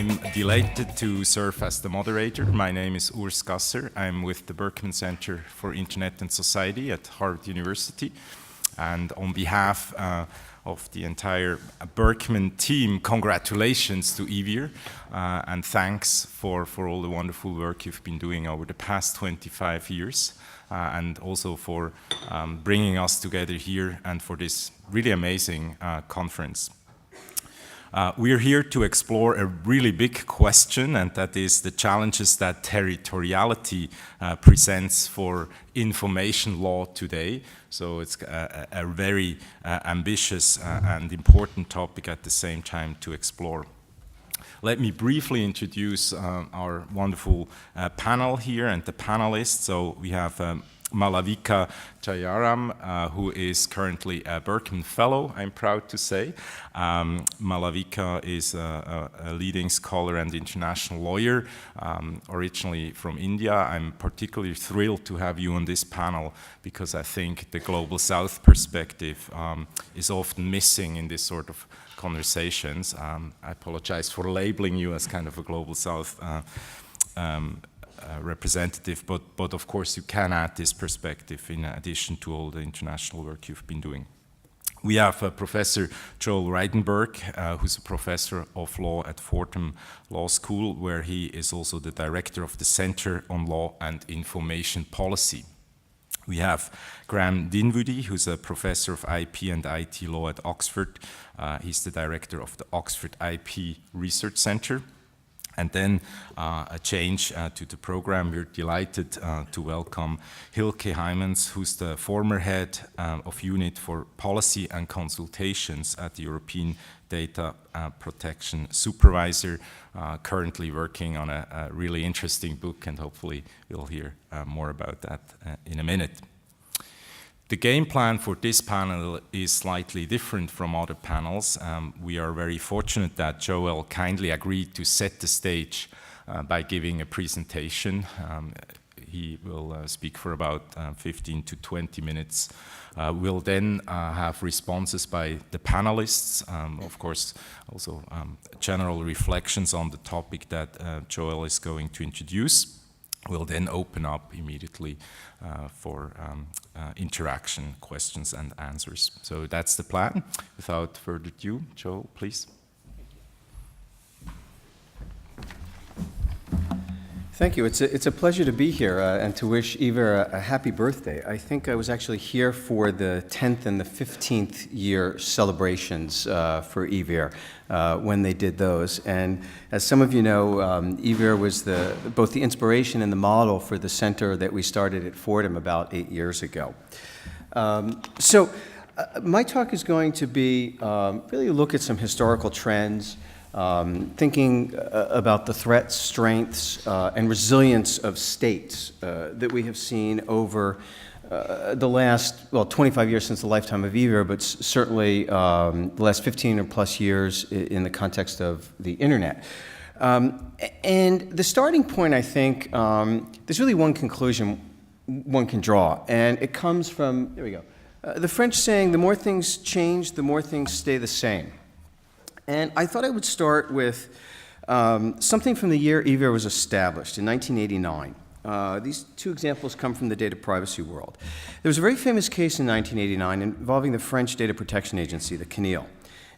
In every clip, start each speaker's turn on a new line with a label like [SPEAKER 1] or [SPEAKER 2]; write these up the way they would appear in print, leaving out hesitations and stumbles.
[SPEAKER 1] I'm delighted to serve as the moderator. My name is Urs Gasser. I'm with the Berkman Center for Internet and Society at Harvard University. And on behalf of the entire Berkman team, congratulations to EVIR, and thanks for all the wonderful work you've been doing over the past 25 years, and also for bringing us together here and for this really amazing conference. We're here to explore a really big question, and that is the challenges that territoriality presents for information law today. So it's a very ambitious and important topic at the same time to explore. Let me briefly introduce our wonderful panel here and the panelists. So we have Malavika Jayaram, who is currently a Berkman Fellow, I'm proud to say. Malavika is a leading scholar and international lawyer, originally from India. I'm particularly thrilled to have you on this panel because I think the Global South perspective is often missing in this sort of conversations. I apologize for labeling you as kind of a Global South representative, but of course you can add this perspective in addition to all the international work you've been doing. We have Professor Joel Reidenberg, who's a professor of law at Fordham Law School, where he is also the director of the Center on Law and Information Policy. We have Graeme Dinwoodie, who's a professor of IP and IT law at Oxford. He's the director of the Oxford IP Research Center. And then a change to the program. We're delighted to welcome Hilke Heijmans, who's the former head of Unit for Policy and Consultations at the European Data Protection Supervisor, currently working on a really interesting book, and hopefully we'll hear more about that in a minute. The game plan for this panel is slightly different from other panels. We are very fortunate that Joel kindly agreed to set the stage by giving a presentation. He will speak for about 15 to 20 minutes. We'll then have responses by the panelists, of course, also general reflections on the topic that Joel is going to introduce. We'll then open up immediately for interaction, questions and answers. So that's the plan. Without further ado, Joel, please.
[SPEAKER 2] Thank you. It's a pleasure to be here and to wish EVIR a happy birthday. I think I was actually here for the 10th and the 15th year celebrations for EVIR when they did those. And as some of you know, EVIR was both the inspiration and the model for the center that we started at Fordham about 8 years ago. My talk is going to be really look at some historical trends, thinking about the threats, strengths, and resilience of states that we have seen over the last, 25 years since the lifetime of EVIR, but certainly the last 15 or plus years in the context of the internet. And the starting point, I think, there's really one conclusion one can draw, and it comes from, there we go, the French saying, the more things change, the more things stay the same. And I thought I would start with something from the year EVIR was established, in 1989. These two examples come from the data privacy world. There was a very famous case in 1989 involving the French Data Protection Agency, the CNIL.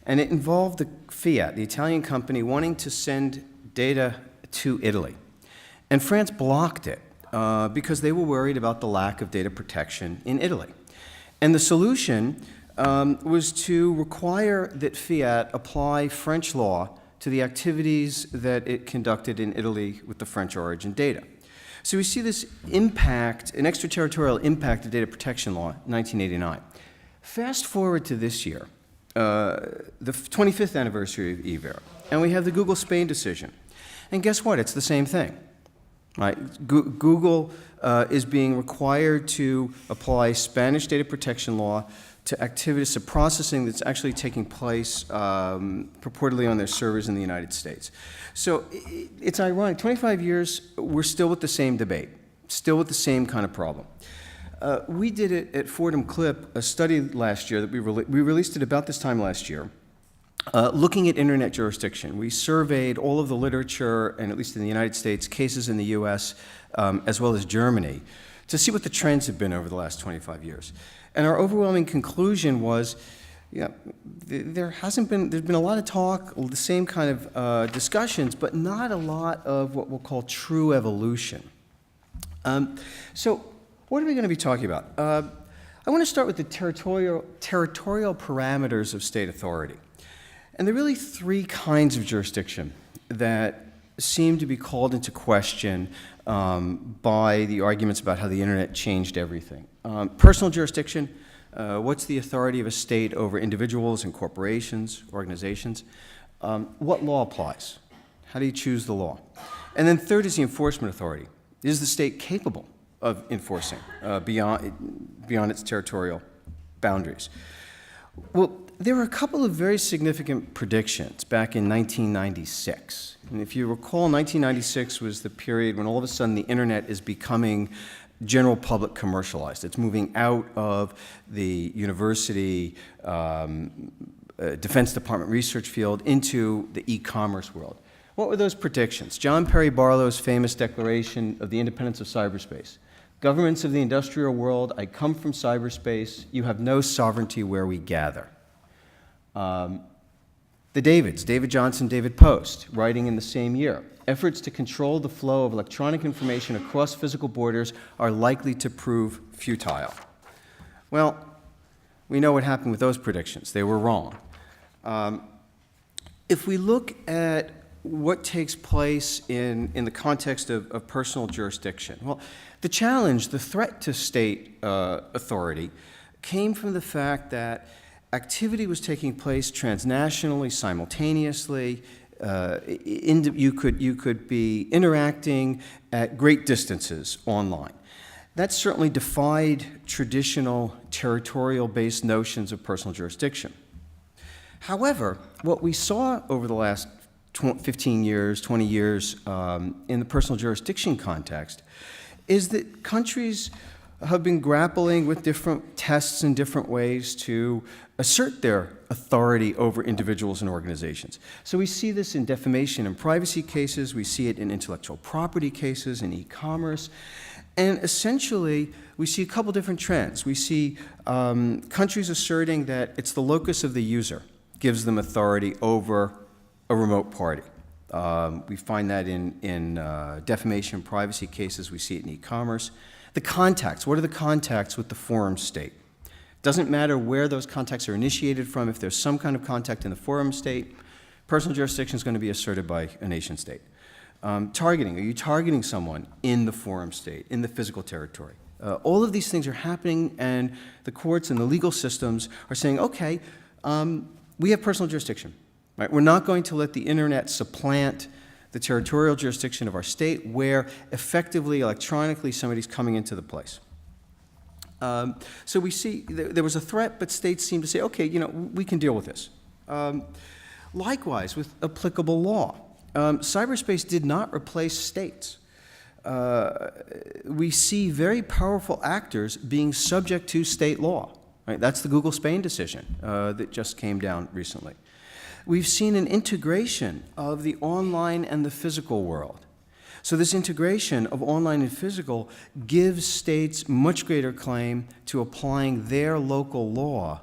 [SPEAKER 2] And it involved the Fiat, the Italian company, wanting to send data to Italy. And France blocked it because they were worried about the lack of data protection in Italy. And the solution was to require that Fiat apply French law to the activities that it conducted in Italy with the French origin data. So we see this impact, an extraterritorial impact of data protection law, 1989. Fast forward to this year, the 25th anniversary of EVIR, and we have the Google Spain decision. And guess what? It's the same thing. Right? Google is being required to apply Spanish data protection law to activities of processing that's actually taking place purportedly on their servers in the United States. So it's ironic, 25 years, we're still with the same debate, still with the same kind of problem. We did it at Fordham Clip, a study last year that we released it about this time last year, looking at internet jurisdiction. We surveyed all of the literature, and at least in the United States, cases in the US, as well as Germany, to see what the trends have been over the last 25 years. And our overwhelming conclusion was, there's been a lot of talk, the same kind of discussions, but not a lot of what we'll call true evolution. So what are we going to be talking about? I want to start with the territorial parameters of state authority. And there are really three kinds of jurisdiction that seem to be called into question by the arguments about how the internet changed everything. Personal jurisdiction, what's the authority of a state over individuals and corporations, organizations? What law applies? How do you choose the law? And then third is the enforcement authority. Is the state capable of enforcing beyond its territorial boundaries? Well, there were a couple of very significant predictions back in 1996. And if you recall, 1996 was the period when all of a sudden the internet is becoming general public commercialized. It's moving out of the university, Defense Department research field into the e-commerce world. What were those predictions? John Perry Barlow's famous declaration of the independence of cyberspace. Governments of the industrial world, I come from cyberspace, you have no sovereignty where we gather. The Davids, David Johnson, David Post, writing in the same year, efforts to control the flow of electronic information across physical borders are likely to prove futile. Well, we know what happened with those predictions. They were wrong. If we look at what takes place in the context of personal jurisdiction, well, the challenge, the threat to state authority came from the fact that activity was taking place transnationally, simultaneously. You could be interacting at great distances online. That certainly defied traditional territorial-based notions of personal jurisdiction. However, what we saw over the last 15 years, 20 years in the personal jurisdiction context is that countries have been grappling with different tests and different ways to assert their authority over individuals and organizations. So we see this in defamation and privacy cases, we see it in intellectual property cases, in e-commerce, and essentially we see a couple different trends. We see countries asserting that it's the locus of the user gives them authority over a remote party. We find that in defamation and privacy cases, we see it in e-commerce. The contacts, what are the contacts with the forum state? Doesn't matter where those contacts are initiated from, if there's some kind of contact in the forum state, personal jurisdiction is going to be asserted by a nation state. Targeting, are you targeting someone in the forum state, in the physical territory? All of these things are happening, and the courts and the legal systems are saying, okay, we have personal jurisdiction. Right? We're not going to let the internet supplant the territorial jurisdiction of our state where effectively, electronically, somebody's coming into the place. So we see there was a threat, but states seem to say, okay, we can deal with this. Likewise, with applicable law. Cyberspace did not replace states. We see very powerful actors being subject to state law. Right? That's the Google Spain decision that just came down recently. We've seen an integration of the online and the physical world. So this integration of online and physical gives states much greater claim to applying their local law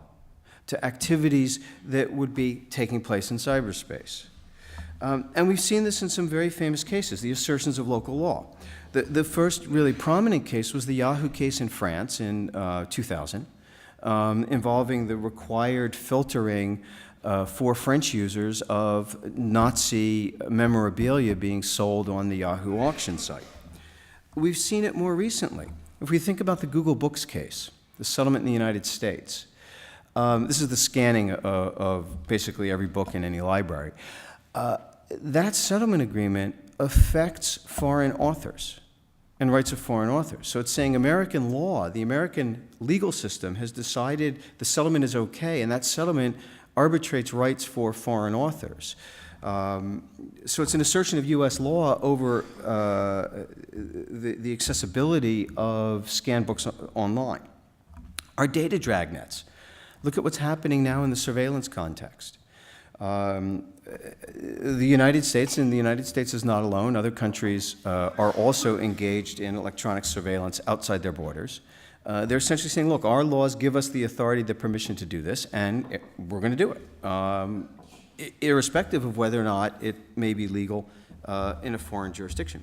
[SPEAKER 2] to activities that would be taking place in cyberspace. And we've seen this in some very famous cases, the assertions of local law. The first really prominent case was the Yahoo case in France in 2000, involving the required filtering for French users of Nazi memorabilia being sold on the Yahoo auction site. We've seen it more recently. If we think about the Google Books case, the settlement in the United States, this is the scanning of basically every book in any library. That settlement agreement affects foreign authors and rights of foreign authors. So it's saying American law, the American legal system has decided the settlement is okay, and that settlement arbitrates rights for foreign authors. So it's an assertion of U.S. law over the accessibility of scanned books online. Our data dragnets. Look at what's happening now in the surveillance context. The United States, and the United States is not alone, other countries are also engaged in electronic surveillance outside their borders. They're essentially saying, look, our laws give us the authority, the permission to do this, and we're going to do it, irrespective of whether or not it may be legal in a foreign jurisdiction.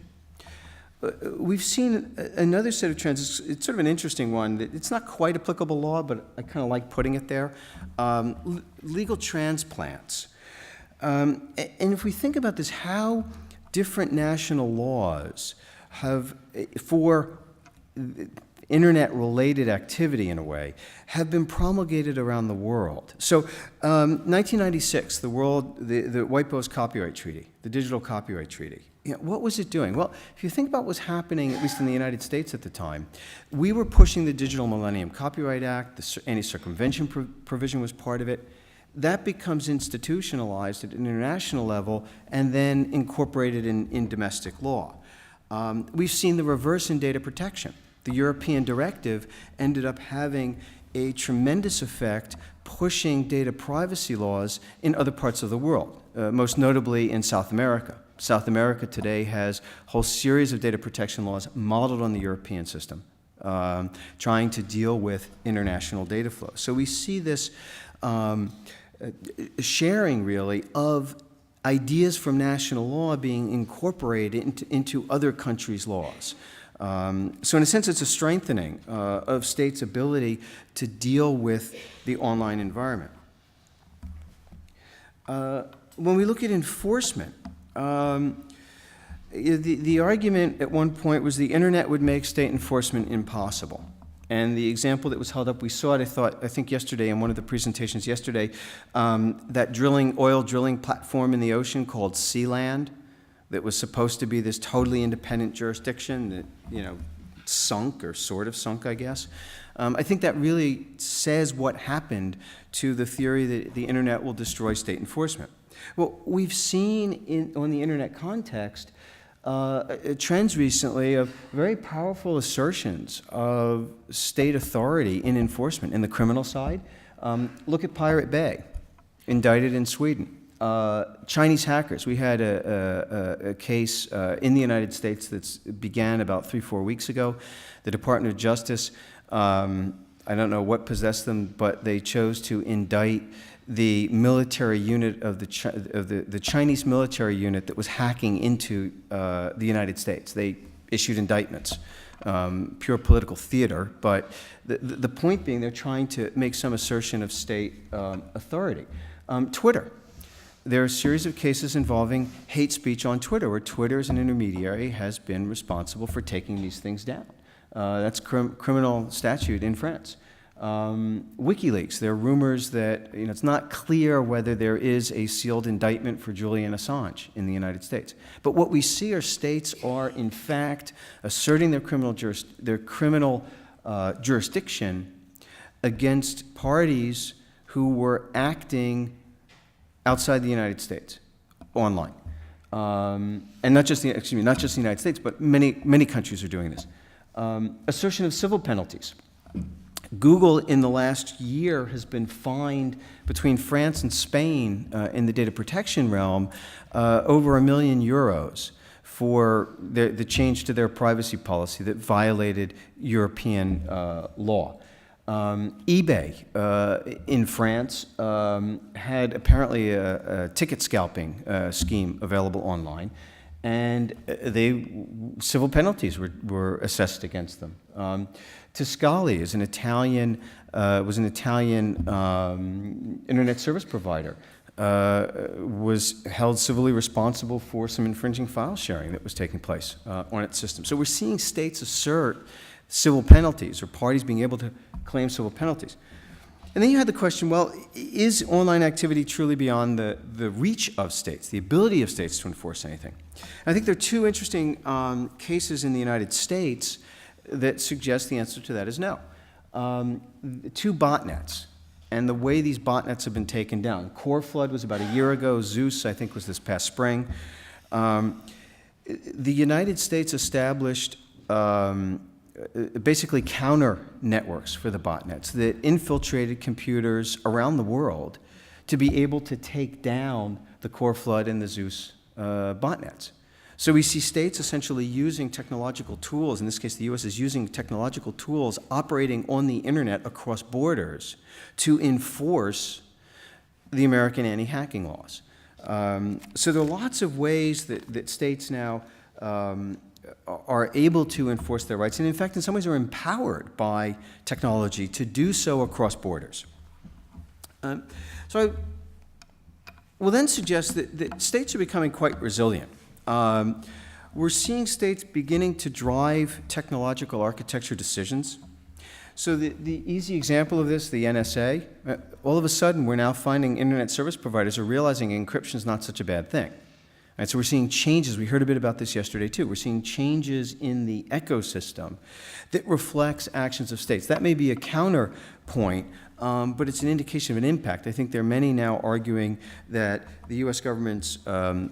[SPEAKER 2] We've seen another set of trends. It's sort of an interesting one. It's not quite applicable law, but I kind of like putting it there. Legal transplants. And if we think about this, how different national laws have, for internet-related activity in a way, have been promulgated around the world. So 1996, the WIPO's Copyright Treaty, the Digital Copyright Treaty. What was it doing? Well, if you think about what was happening, at least in the United States at the time, we were pushing the Digital Millennium Copyright Act, the anti-circumvention provision was part of it. That becomes institutionalized at an international level and then incorporated in domestic law. We've seen the reverse in data protection. The European directive ended up having a tremendous effect pushing data privacy laws in other parts of the world, most notably in South America. South America today has a whole series of data protection laws modeled on the European system, trying to deal with international data flow. So we see this sharing, really, of ideas from national law being incorporated into other countries' laws. So in a sense, it's a strengthening of states' ability to deal with the online environment. When we look at enforcement, the argument at one point was the internet would make state enforcement impossible. And the example that was held up, we saw it, I think yesterday in one of the presentations yesterday, that oil drilling platform in the ocean called Sealand that was supposed to be this totally independent jurisdiction that, sunk, or sort of sunk, I guess. I think that really says what happened to the theory that the internet will destroy state enforcement. Well, we've seen on the internet context trends recently of very powerful assertions of state authority in enforcement in the criminal side. Look at Pirate Bay, indicted in Sweden. Chinese hackers. We had a case in the United States that began about 3-4 weeks ago. The Department of Justice, I don't know what possessed them, but they chose to indict the military unit of the Chinese military unit that was hacking into the United States. They issued indictments. Pure political theater, but the point being they're trying to make some assertion of state authority. Twitter. There are a series of cases involving hate speech on Twitter, where Twitter as an intermediary has been responsible for taking these things down. That's criminal statute in France. WikiLeaks, there are rumors that it's not clear whether there is a sealed indictment for Julian Assange in the United States. But what we see are states are, in fact, asserting their criminal jurisdiction against parties who were acting outside the United States, online. And not just the United States, but many countries are doing this. Assertion of civil penalties. Google in the last year has been fined between France and Spain in the data protection realm over €1 million for the change to their privacy policy that violated European law. eBay in France had apparently a ticket scalping scheme available online, and civil penalties were assessed against them. Tiscali is was an Italian internet service provider, was held civilly responsible for some infringing file sharing that was taking place on its system. So we're seeing states assert civil penalties, or parties being able to claim civil penalties. And then you had the question, well, is online activity truly beyond the reach of states, the ability of states to enforce anything? And I think there are two interesting cases in the United States that suggest the answer to that is no. Two botnets, and the way these botnets have been taken down. Core Flood was about a year ago. Zeus, I think, was this past spring. The United States established basically counter networks for the botnets that infiltrated computers around the world to be able to take down the Core Flood and the Zeus botnets. So we see states essentially using technological tools, in this case the US is using technological tools operating on the internet across borders to enforce the American anti-hacking laws. So there are lots of ways that states now are able to enforce their rights, and in fact in some ways are empowered by technology to do so across borders. So I will then suggest that states are becoming quite resilient. We're seeing states beginning to drive technological architecture decisions. So the easy example of this, the NSA, all of a sudden we're now finding internet service providers are realizing encryption is not such a bad thing. Right, so we're seeing changes, we heard a bit about this yesterday too, we're seeing changes in the ecosystem that reflects actions of states. That may be a counterpoint, but it's an indication of an impact. I think there are many now arguing that the US government's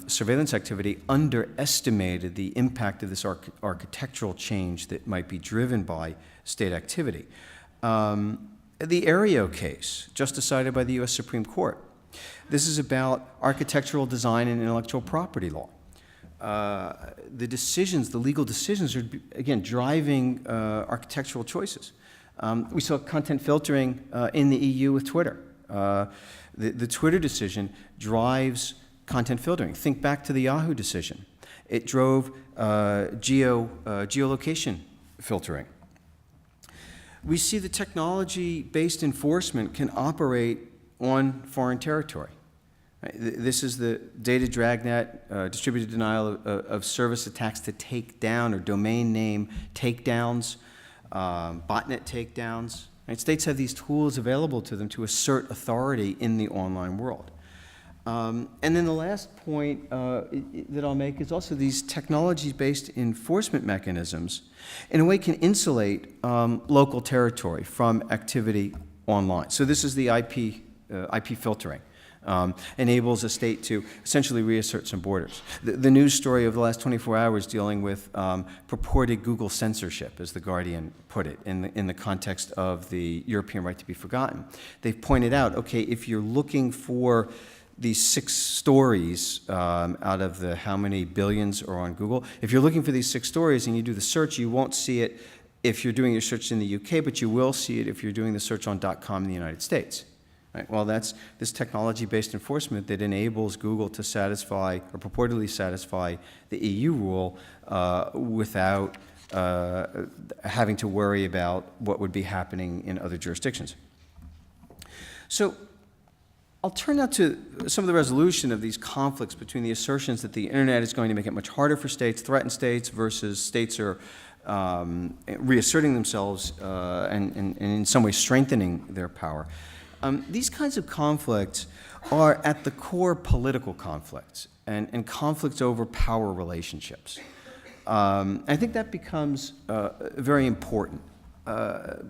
[SPEAKER 2] surveillance activity underestimated the impact of this architectural change that might be driven by state activity. The Aereo case, just decided by the US Supreme Court. This is about architectural design and intellectual property law. The decisions, the legal decisions are, again, driving architectural choices. We saw content filtering in the EU with Twitter. The Twitter decision drives content filtering. Think back to the Yahoo decision. It drove geolocation filtering. We see the technology-based enforcement can operate on foreign territory. This is the data dragnet, distributed denial of service attacks to take down, or domain name takedowns, botnet takedowns. Right? States have these tools available to them to assert authority in the online world. And then the last point that I'll make is also these technology-based enforcement mechanisms in a way can insulate local territory from activity online. So this is the IP filtering. Enables a state to essentially reassert some borders. The news story of the last 24 hours dealing with purported Google censorship, as The Guardian put it, in the context of the European right to be forgotten. They've pointed out, okay, if you're looking for these 6 stories out of the how many billions are on Google, if you're looking for these 6 stories and you do the search, you won't see it if you're doing your search in the UK, but you will see it if you're doing the search on .com in the United States. Right? Well, that's this technology-based enforcement that enables Google to satisfy, or purportedly satisfy, the EU rule without having to worry about what would be happening in other jurisdictions. So I'll turn now to some of the resolution of these conflicts between the assertions that the internet is going to make it much harder for states, threaten states, versus states are reasserting themselves and in some way strengthening their power. These kinds of conflicts are at the core political conflicts and conflicts over power relationships. I think that becomes very important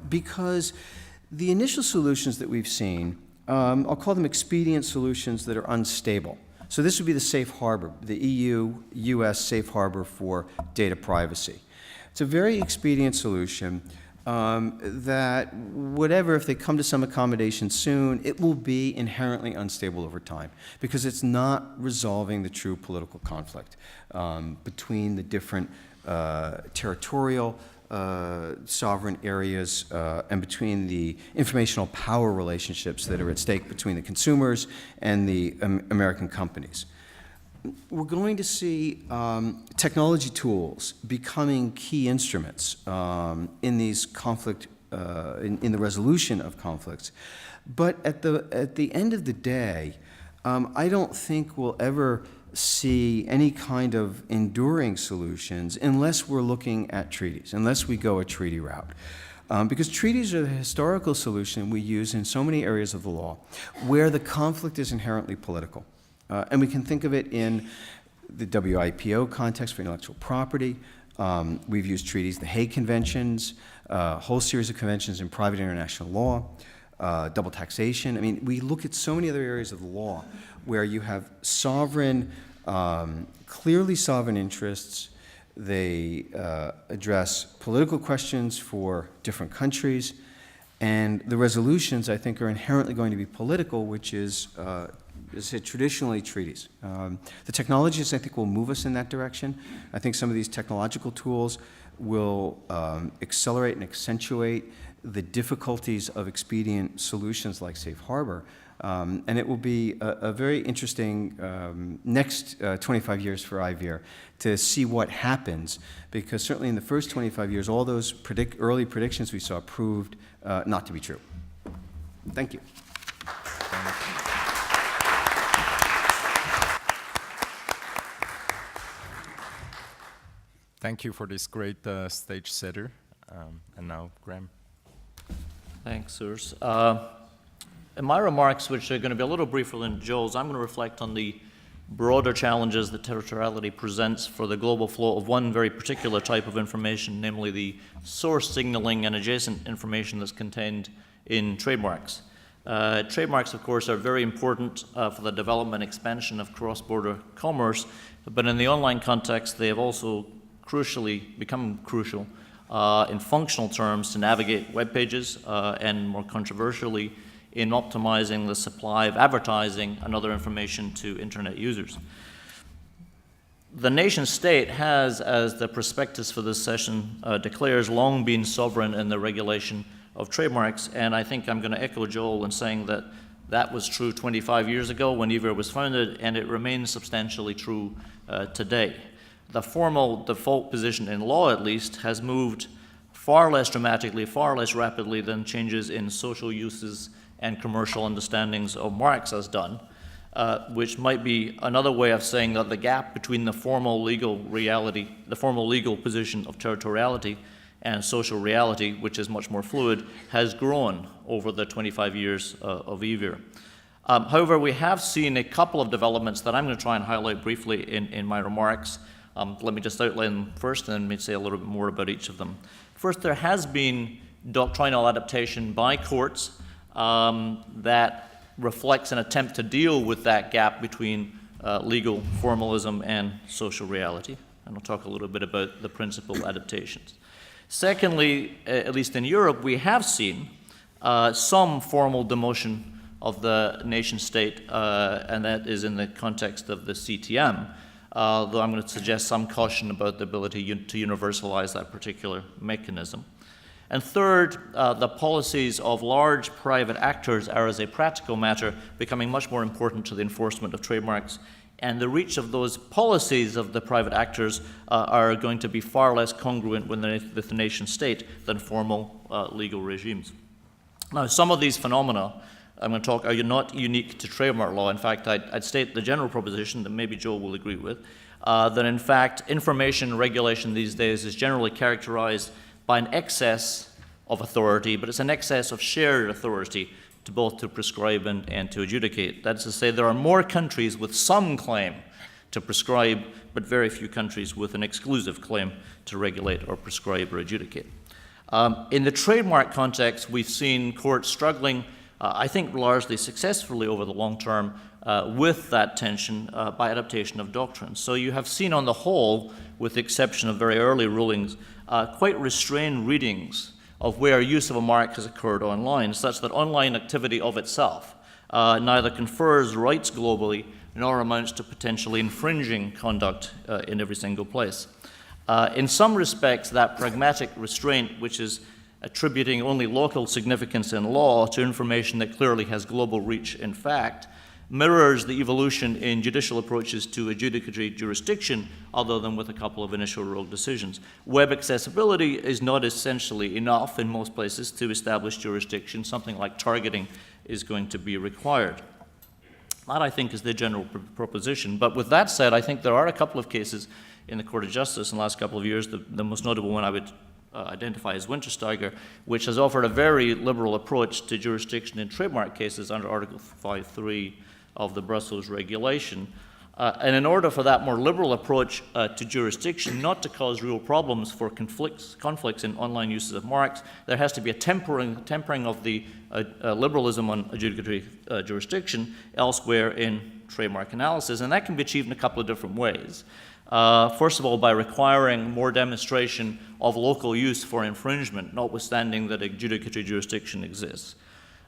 [SPEAKER 2] because the initial solutions that we've seen, I'll call them expedient solutions that are unstable. So this would be the safe harbor, the EU-US safe harbor for data privacy. It's a very expedient solution that whatever, if they come to some accommodation soon, it will be inherently unstable over time because it's not resolving the true political conflict between the different territorial sovereign areas and between the informational power relationships that are at stake between the consumers and the American companies. We're going to see technology tools becoming key instruments in these conflict, in the resolution of conflicts. But at the end of the day, I don't think we'll ever see any kind of enduring solutions unless we're looking at treaties, unless we go a treaty route. Because treaties are the historical solution we use in so many areas of the law where the conflict is inherently political. And we can think of it in the WIPO context for intellectual property. We've used treaties, the Hague Conventions, a whole series of conventions in private international law, double taxation. I mean, we look at so many other areas of the law where you have sovereign, clearly sovereign interests. They address political questions for different countries. And the resolutions, I think, are inherently going to be political, which is, as I said, traditionally treaties. The technologies, I think, will move us in that direction. I think some of these technological tools will accelerate and accentuate the difficulties of expedient solutions like safe harbor. And it will be a very interesting next 25 years for IVER to see what happens, because certainly in the first 25 years, all those early predictions we saw proved not to be true. Thank you.
[SPEAKER 1] Thank you for this great stage setter. And now, Graeme.
[SPEAKER 3] Thanks, Urs. In my remarks, which are going to be a little briefer than Joel's, I'm going to reflect on the broader challenges that territoriality presents for the global flow of one very particular type of information, namely the source signaling and adjacent information that's contained in trademarks. Trademarks, of course, are very important for the development and expansion of cross-border commerce, but in the online context, they have also become crucial in functional terms to navigate web pages and, more controversially, in optimizing the supply of advertising and other information to internet users. The nation state has, as the prospectus for this session declares, long been sovereign in the regulation of trademarks, and I think I'm going to echo Joel in saying that that was true 25 years ago when IVER was founded, and it remains substantially true today. The formal default position in law, at least, has moved far less dramatically, far less rapidly than changes in social uses and commercial understandings of marks has done, which might be another way of saying that the gap between the formal legal reality, the formal legal position of territoriality and social reality, which is much more fluid, has grown over the 25 years of IVER. However, we have seen a couple of developments that I'm going to try and highlight briefly in my remarks. Let me just outline them first and then say a little bit more about each of them. First, there has been doctrinal adaptation by courts that reflects an attempt to deal with that gap between legal formalism and social reality. And I'll talk a little bit about the principal adaptations. Secondly, at least in Europe, we have seen some formal demotion of the nation state, and that is in the context of the CTM, though I'm going to suggest some caution about the ability to universalize that particular mechanism. And third, the policies of large private actors are, as a practical matter, becoming much more important to the enforcement of trademarks, and the reach of those policies of the private actors are going to be far less congruent with the nation state than formal legal regimes. Now, some of these phenomena I'm going to talk are not unique to trademark law. In fact, I'd state the general proposition that maybe Joel will agree with, that in fact information regulation these days is generally characterized by an excess of authority, but it's an excess of shared authority to both to prescribe and to adjudicate. That is to say, there are more countries with some claim to prescribe, but very few countries with an exclusive claim to regulate or prescribe or adjudicate. In the trademark context, we've seen courts struggling, I think largely successfully over the long term, with that tension by adaptation of doctrines. So you have seen on the whole, with the exception of very early rulings, quite restrained readings of where use of a mark has occurred online, such that online activity of itself neither confers rights globally nor amounts to potentially infringing conduct in every single place. In some respects, that pragmatic restraint, which is attributing only local significance in law to information that clearly has global reach in fact, mirrors the evolution in judicial approaches to adjudicatory jurisdiction, other than with a couple of initial rogue decisions. Web accessibility is not essentially enough in most places to establish jurisdiction. Something like targeting is going to be required. That, I think, is the general proposition. But with that said, I think there are a couple of cases in the Court of Justice in the last couple of years. The most notable one I would identify as Wintersteiger, which has offered a very liberal approach to jurisdiction in trademark cases under Article 5.3 of the Brussels regulation. And in order for that more liberal approach to jurisdiction not to cause real problems for conflicts in online uses of marks, there has to be a tempering of the liberalism on adjudicatory jurisdiction elsewhere in trademark analysis, and that can be achieved in a couple of different ways. First of all, by requiring more demonstration of local use for infringement, notwithstanding that adjudicatory jurisdiction exists,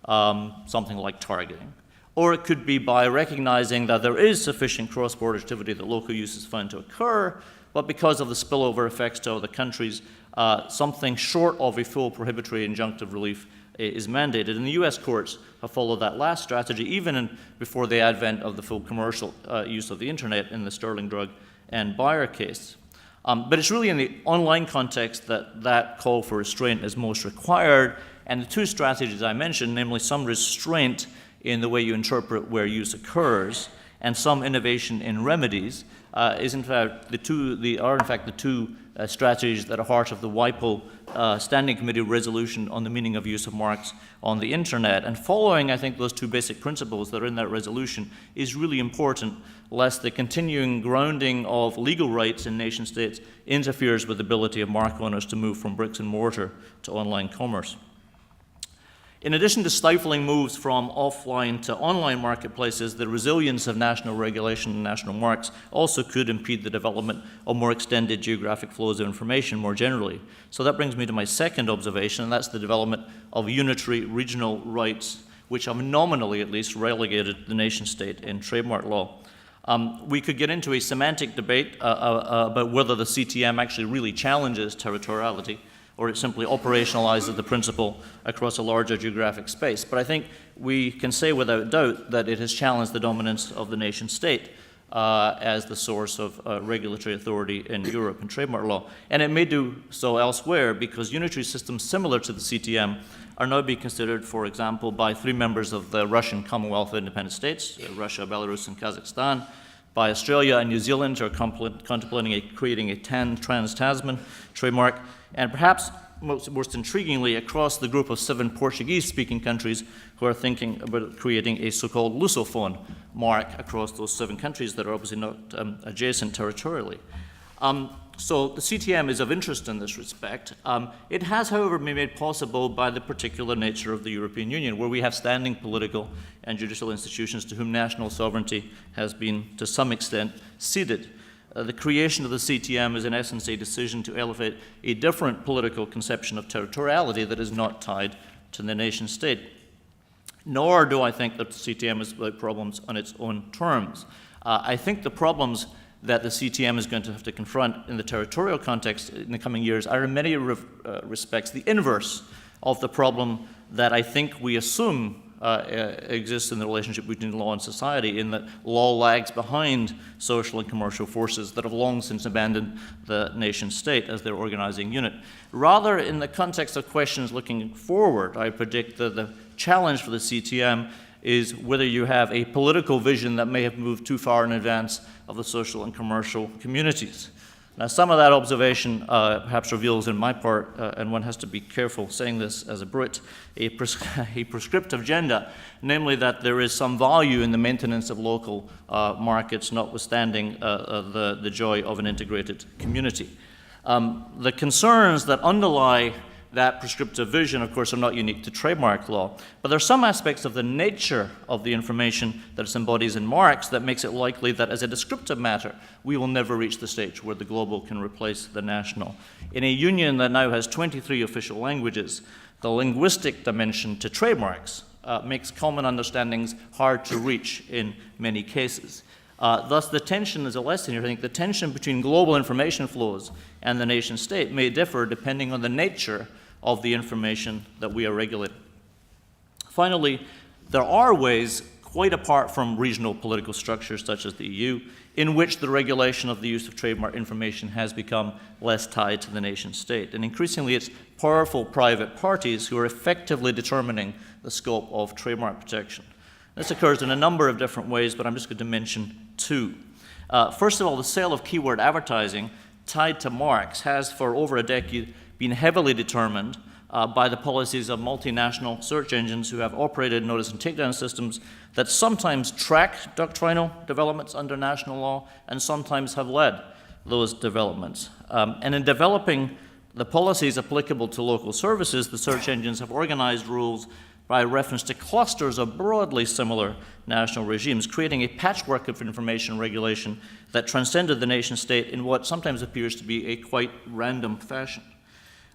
[SPEAKER 3] something like targeting. Or it could be by recognizing that there is sufficient cross-border activity that local use is found to occur, but because of the spillover effects to other countries, something short of a full prohibitory injunctive relief is mandated. And the US courts have followed that last strategy, even before the advent of the full commercial use of the internet in the Sterling Drug and Bayer case. But it's really in the online context that call for restraint is most required, and the two strategies I mentioned, namely some restraint in the way you interpret where use occurs and some innovation in remedies, are in fact the two strategies that are heart of the WIPO Standing Committee resolution on the meaning of use of marks on the internet. And following, I think, those two basic principles that are in that resolution is really important, lest the continuing grounding of legal rights in nation states interferes with the ability of mark owners to move from bricks and mortar to online commerce. In addition to stifling moves from offline to online marketplaces, the resilience of national regulation and national marks also could impede the development of more extended geographic flows of information more generally. So that brings me to my second observation, and that's the development of unitary regional rights, which have nominally at least relegated the nation state in trademark law. We could get into a semantic debate about whether the CTM actually really challenges territoriality, or it simply operationalizes the principle across a larger geographic space. But I think we can say without doubt that it has challenged the dominance of the nation state as the source of regulatory authority in Europe and trademark law. And it may do so elsewhere because unitary systems similar to the CTM are now being considered, for example, by 3 members of the Russian Commonwealth of Independent States, Russia, Belarus, and Kazakhstan, by Australia and New Zealand, who are contemplating creating a trans-Tasman trademark, and perhaps most intriguingly, across the group of 7 Portuguese-speaking countries who are thinking about creating a so-called Lusophone mark across those 7 countries that are obviously not adjacent territorially. So the CTM is of interest in this respect. It has, however, been made possible by the particular nature of the European Union, where we have standing political and judicial institutions to whom national sovereignty has been, to some extent, ceded. The creation of the CTM is in essence a decision to elevate a different political conception of territoriality that is not tied to the nation state. Nor do I think that the CTM is without problems on its own terms. I think the problems that the CTM is going to have to confront in the territorial context in the coming years are in many respects the inverse of the problem that I think we assume exists in the relationship between law and society, in that law lags behind social and commercial forces that have long since abandoned the nation state as their organizing unit. Rather, in the context of questions looking forward, I predict that the challenge for the CTM is whether you have a political vision that may have moved too far in advance of the social and commercial communities. Now, some of that observation perhaps reveals in my part, and one has to be careful saying this as a Brit, a prescriptive agenda, namely that there is some value in the maintenance of local markets, notwithstanding the joy of an integrated community. The concerns that underlie that prescriptive vision, of course, are not unique to trademark law, but there are some aspects of the nature of the information that it embodies in marks that makes it likely that as a descriptive matter, we will never reach the stage where the global can replace the national. In a union that now has 23 official languages, the linguistic dimension to trademarks makes common understandings hard to reach in many cases. Thus, the tension is a lesson here. I think the tension between global information flows and the nation state may differ depending on the nature of the information that we are regulating. Finally, there are ways, quite apart from regional political structures such as the EU, in which the regulation of the use of trademark information has become less tied to the nation state. And increasingly, it's powerful private parties who are effectively determining the scope of trademark protection. This occurs in a number of different ways, but I'm just going to mention 2. First of all, the sale of keyword advertising tied to marks has for over a decade been heavily determined by the policies of multinational search engines who have operated notice and takedown systems that sometimes track doctrinal developments under national law and sometimes have led those developments. And in developing the policies applicable to local services, the search engines have organized rules by reference to clusters of broadly similar national regimes, creating a patchwork of information regulation that transcended the nation-state in what sometimes appears to be a quite random fashion.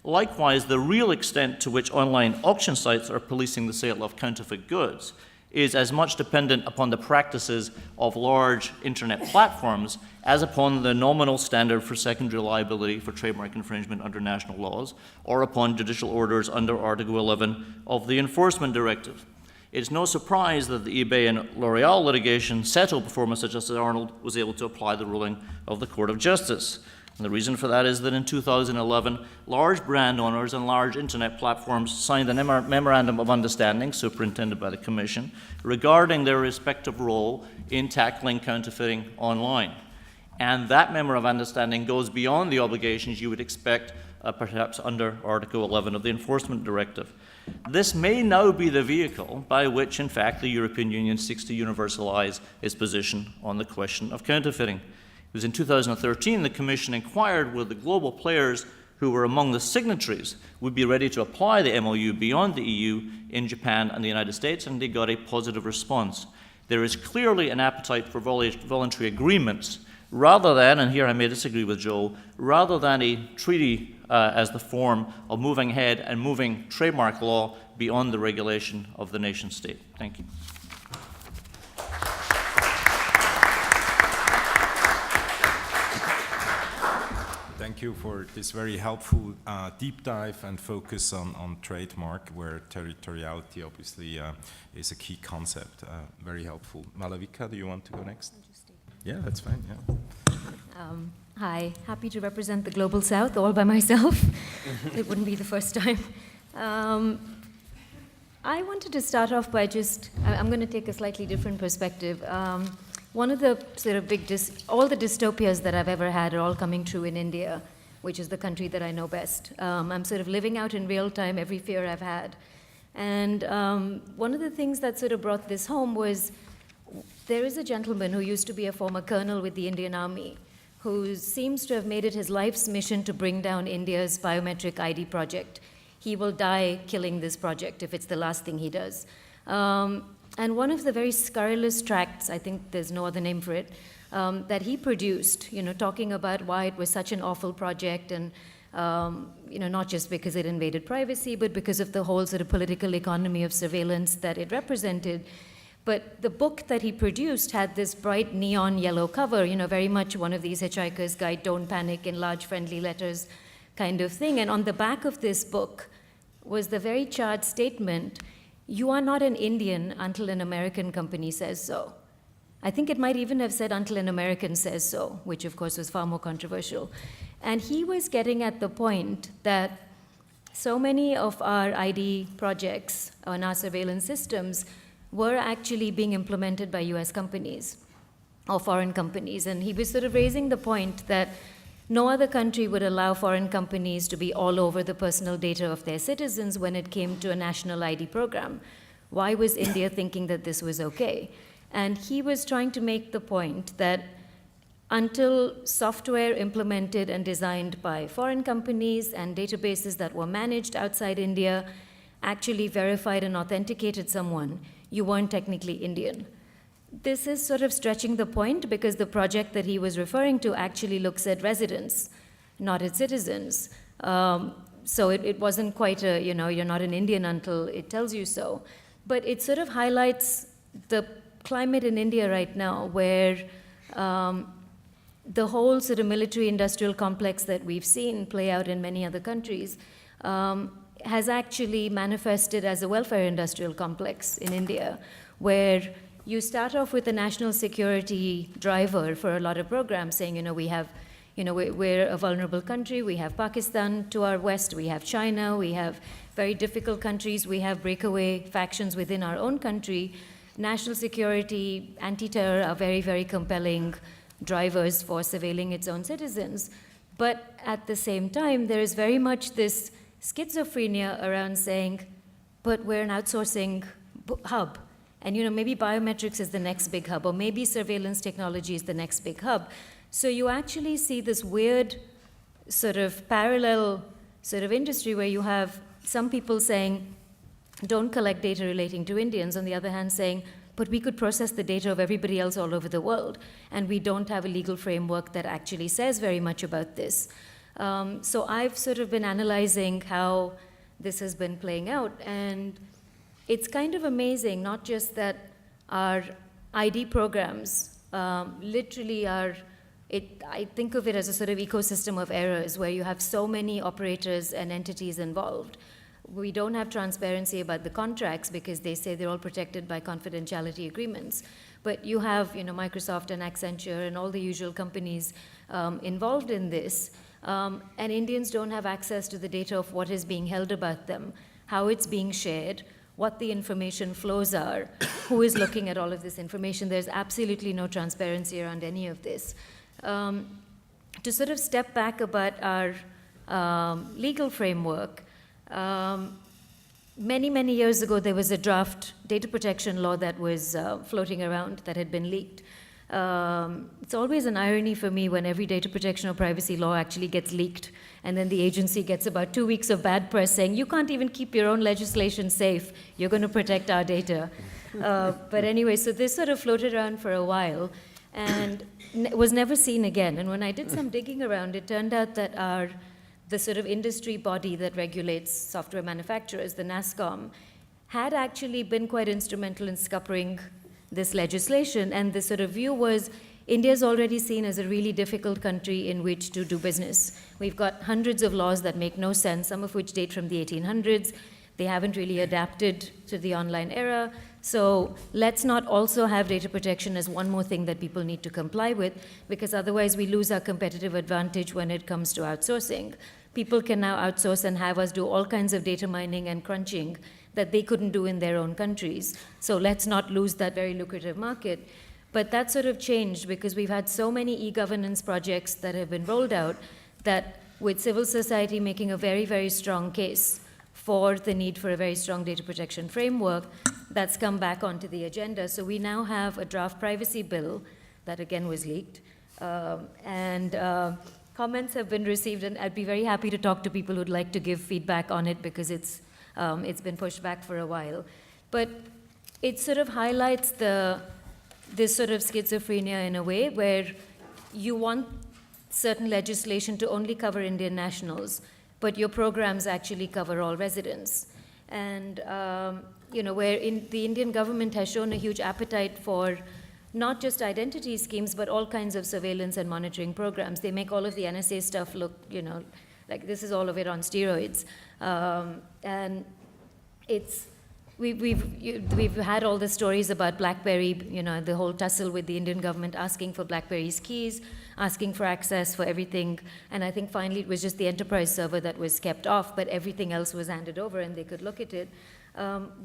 [SPEAKER 3] Likewise, the real extent to which online auction sites are policing the sale of counterfeit goods is as much dependent upon the practices of large internet platforms as upon the nominal standard for secondary liability for trademark infringement under national laws, or upon judicial orders under Article 11 of the Enforcement Directive. It's no surprise that the eBay and L'Oreal litigation settled before Mr. Justice Arnold was able to apply the ruling of the Court of Justice. And the reason for that is that in 2011, large brand owners and large internet platforms signed a memorandum of understanding, superintended by the Commission, regarding their respective role in tackling counterfeiting online. And that memorandum of understanding goes beyond the obligations you would expect perhaps under Article 11 of the Enforcement Directive. This may now be the vehicle by which, in fact, the European Union seeks to universalize its position on the question of counterfeiting. It was in 2013 the Commission inquired whether the global players who were among the signatories would be ready to apply the MOU beyond the EU in Japan and the United States, and they got a positive response. There is clearly an appetite for voluntary agreements rather than, and here I may disagree with Joe, rather than a treaty as the form of moving ahead and moving trademark law beyond the regulation of the nation state. Thank you.
[SPEAKER 1] Thank you for this very helpful deep dive and focus on trademark, where territoriality obviously is a key concept. Very helpful. Malavika, do you want to go next? Yeah, that's fine. Yeah.
[SPEAKER 4] Hi, happy to represent the Global South all by myself. It wouldn't be the first time. I wanted to start off by I'm going to take a slightly different perspective. One of the sort of all the dystopias that I've ever had are all coming true in India, which is the country that I know best. I'm sort of living out in real time every fear I've had. And one of the things that sort of brought this home was there is a gentleman who used to be a former colonel with the Indian Army who seems to have made it his life's mission to bring down India's biometric ID project. He will die killing this project if it's the last thing he does. And one of the very scurrilous tracts, I think there's no other name for it, that he produced, talking about why it was such an awful project and, not just because it invaded privacy, but because of the whole sort of political economy of surveillance that it represented. But the book that he produced had this bright neon yellow cover, very much one of these Hitchhiker's Guide, Don't Panic, in large friendly letters kind of thing. And on the back of this book was the very charged statement, "You are not an Indian until an American company says so." I think it might even have said until an American says so, which of course was far more controversial. And he was getting at the point that so many of our ID projects and our surveillance systems were actually being implemented by US companies or foreign companies. And he was sort of raising the point that no other country would allow foreign companies to be all over the personal data of their citizens when it came to a national ID program. Why was India thinking that this was okay? And he was trying to make the point that until software implemented and designed by foreign companies and databases that were managed outside India actually verified and authenticated someone, you weren't technically Indian. This is sort of stretching the point because the project that he was referring to actually looks at residents, not at citizens. So it wasn't quite you're not an Indian until it tells you so. But it sort of highlights the climate in India right now where the whole sort of military-industrial complex that we've seen play out in many other countries has actually manifested as a welfare industrial complex in India, where you start off with a national security driver for a lot of programs saying, we're a vulnerable country, we have Pakistan to our west, we have China, we have very difficult countries, we have breakaway factions within our own country. National security, anti-terror are very, very compelling drivers for surveilling its own citizens. But at the same time, there is very much this schizophrenia around saying, but we're an outsourcing hub. And maybe biometrics is the next big hub, or maybe surveillance technology is the next big hub. So you actually see this weird sort of parallel sort of industry where you have some people saying, don't collect data relating to Indians. On the other hand, saying, but we could process the data of everybody else all over the world, and we don't have a legal framework that actually says very much about this. So I've sort of been analyzing how this has been playing out, and it's kind of amazing, not just that our ID programs literally are, I think of it as a sort of ecosystem of errors where you have so many operators and entities involved. We don't have transparency about the contracts because they say they're all protected by confidentiality agreements. But you have, Microsoft and Accenture and all the usual companies involved in this. And Indians don't have access to the data of what is being held about them, how it's being shared, what the information flows are, who is looking at all of this information. There's absolutely no transparency around any of this. To sort of step back about our legal framework, many, many years ago, there was a draft data protection law that was floating around that had been leaked. It's always an irony for me when every data protection or privacy law actually gets leaked, and then the agency gets about 2 weeks of bad press saying, you can't even keep your own legislation safe, you're going to protect our data. But anyway, so this sort of floated around for a while, and was never seen again. And when I did some digging around, it turned out that the sort of industry body that regulates software manufacturers, the NASSCOM, had actually been quite instrumental in scuppering this legislation. And the sort of view was, India's already seen as a really difficult country in which to do business. We've got hundreds of laws that make no sense, some of which date from the 1800s. They haven't really adapted to the online era. So let's not also have data protection as one more thing that people need to comply with, because otherwise we lose our competitive advantage when it comes to outsourcing. People can now outsource and have us do all kinds of data mining and crunching that they couldn't do in their own countries. So let's not lose that very lucrative market. But that sort of changed because we've had so many e-governance projects that have been rolled out that with civil society making a very, very strong case for the need for a very strong data protection framework, that's come back onto the agenda. So we now have a draft privacy bill that again was leaked. Comments have been received, and I'd be very happy to talk to people who'd like to give feedback on it because it's been pushed back for a while. But it sort of highlights this sort of schizophrenia in a way where you want certain legislation to only cover Indian nationals, but your programs actually cover all residents. And, where the Indian government has shown a huge appetite for not just identity schemes, but all kinds of surveillance and monitoring programs. They make all of the NSA stuff look, like this is all of it on steroids. And we've had all the stories about BlackBerry, the whole tussle with the Indian government asking for BlackBerry's keys, asking for access for everything. And I think finally it was just the enterprise server that was kept off, but everything else was handed over and they could look at it.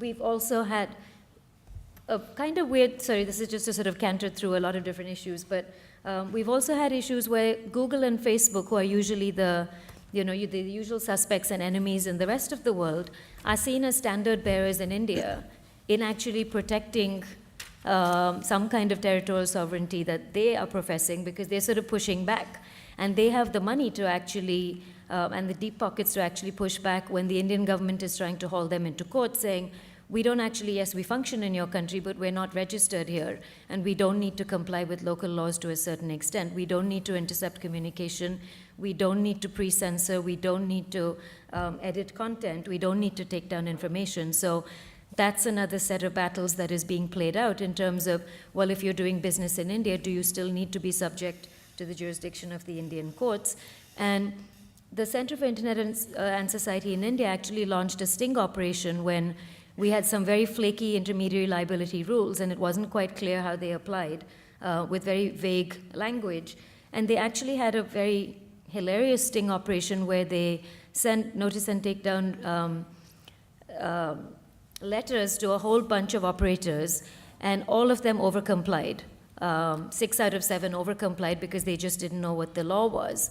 [SPEAKER 4] We've also had a kind of weird, sorry, this is just to sort of canter through a lot of different issues, but we've also had issues where Google and Facebook, who are usually the usual suspects and enemies in the rest of the world, are seen as standard bearers in India in actually protecting some kind of territorial sovereignty that they are professing because they're sort of pushing back. And they have the money to actually, and the deep pockets to actually push back when the Indian government is trying to haul them into court saying, we don't actually, yes, we function in your country, but we're not registered here, and we don't need to comply with local laws to a certain extent. We don't need to intercept communication. We don't need to pre-censor. We don't need to edit content. We don't need to take down information. So that's another set of battles that is being played out in terms of, well, if you're doing business in India, do you still need to be subject to the jurisdiction of the Indian courts? And the Center for Internet and Society in India actually launched a sting operation when we had some very flaky intermediary liability rules, and it wasn't quite clear how they applied with very vague language. And they actually had a very hilarious sting operation where they sent notice and take down letters to a whole bunch of operators, and all of them overcomplied. 6 out of 7 overcomplied because they just didn't know what the law was.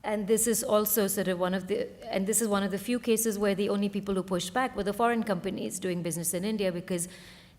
[SPEAKER 4] And this is also sort of one of the few cases where the only people who pushed back were the foreign companies doing business in India, because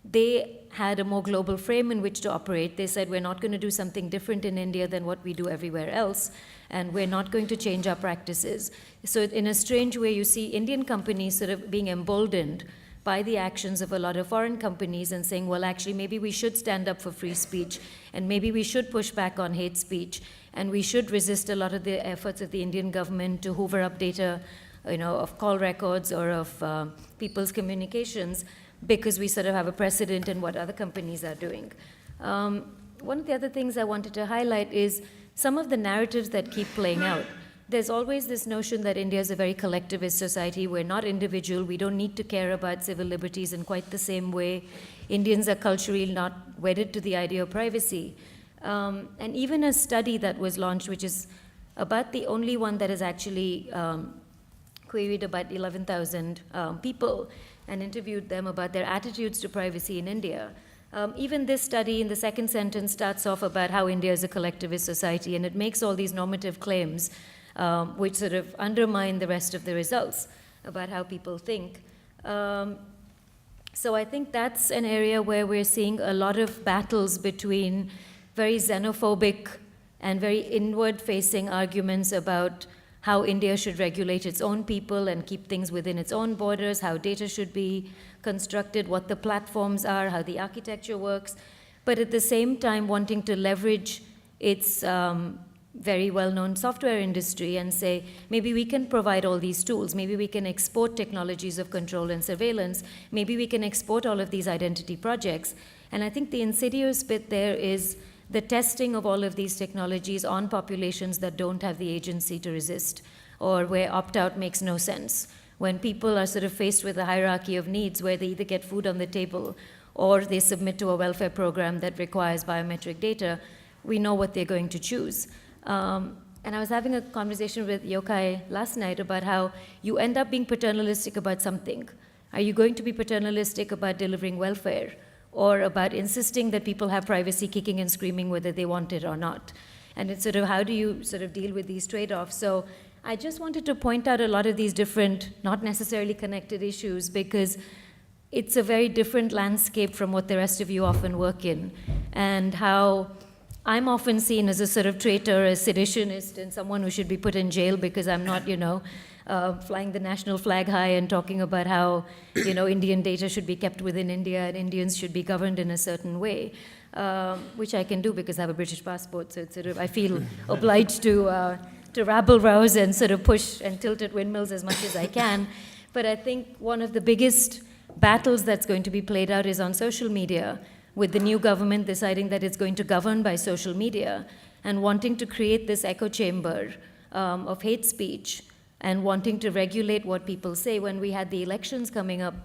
[SPEAKER 4] they had a more global frame in which to operate. They said, we're not going to do something different in India than what we do everywhere else, and we're not going to change our practices. So in a strange way, you see Indian companies sort of being emboldened by the actions of a lot of foreign companies and saying, well, actually, maybe we should stand up for free speech, and maybe we should push back on hate speech, and we should resist a lot of the efforts of the Indian government to hoover up data, of call records or of people's communications, because we sort of have a precedent in what other companies are doing. One of the other things I wanted to highlight is some of the narratives that keep playing out. There's always this notion that India is a very collectivist society. We're not individual. We don't need to care about civil liberties in quite the same way. Indians are culturally not wedded to the idea of privacy. And even a study that was launched, which is about the only one that has actually queried about 11,000 people and interviewed them about their attitudes to privacy in India. Even this study in the second sentence starts off about how India is a collectivist society, and it makes all these normative claims which sort of undermine the rest of the results about how people think. So I think that's an area where we're seeing a lot of battles between very xenophobic and very inward-facing arguments about how India should regulate its own people and keep things within its own borders, how data should be constructed, what the platforms are, how the architecture works, but at the same time wanting to leverage its very well-known software industry and say, maybe we can provide all these tools, maybe we can export technologies of control and surveillance, maybe we can export all of these identity projects. And I think the insidious bit there is the testing of all of these technologies on populations that don't have the agency to resist, or where opt-out makes no sense. When people are sort of faced with a hierarchy of needs where they either get food on the table or they submit to a welfare program that requires biometric data, we know what they're going to choose. And I was having a conversation with Yokai last night about how you end up being paternalistic about something. Are you going to be paternalistic about delivering welfare, or about insisting that people have privacy, kicking and screaming whether they want it or not? And it's sort of, how do you sort of deal with these trade-offs? So I just wanted to point out a lot of these different, not necessarily connected issues, because it's a very different landscape from what the rest of you often work in, and how I'm often seen as a sort of traitor, a seditionist, and someone who should be put in jail because I'm not, flying the national flag high and talking about how, Indian data should be kept within India and Indians should be governed in a certain way, which I can do because I have a British passport. So it's sort of, I feel obliged to rabble-rouse and sort of push and tilt at windmills as much as I can. But I think one of the biggest battles that's going to be played out is on social media, with the new government deciding that it's going to govern by social media and wanting to create this echo chamber of hate speech and wanting to regulate what people say. When we had the elections coming up,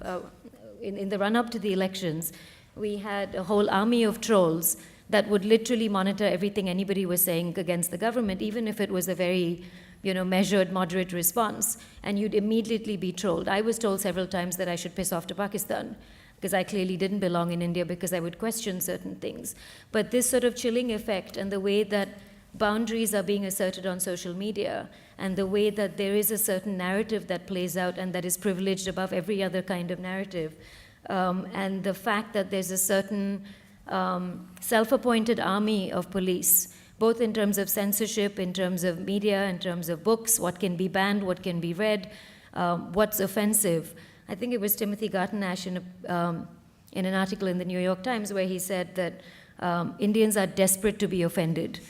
[SPEAKER 4] in the run-up to the elections, we had a whole army of trolls that would literally monitor everything anybody was saying against the government, even if it was a very measured, moderate response, and you'd immediately be trolled. I was told several times that I should piss off to Pakistan, because I clearly didn't belong in India because I would question certain things. But this sort of chilling effect and the way that boundaries are being asserted on social media and the way that there is a certain narrative that plays out and that is privileged above every other kind of narrative, and the fact that there's a certain self-appointed army of police, both in terms of censorship, in terms of media, in terms of books, what can be banned, what can be read, what's offensive. I think it was Timothy Garton-Ash in an article in the New York Times where he said that Indians are desperate to be offended.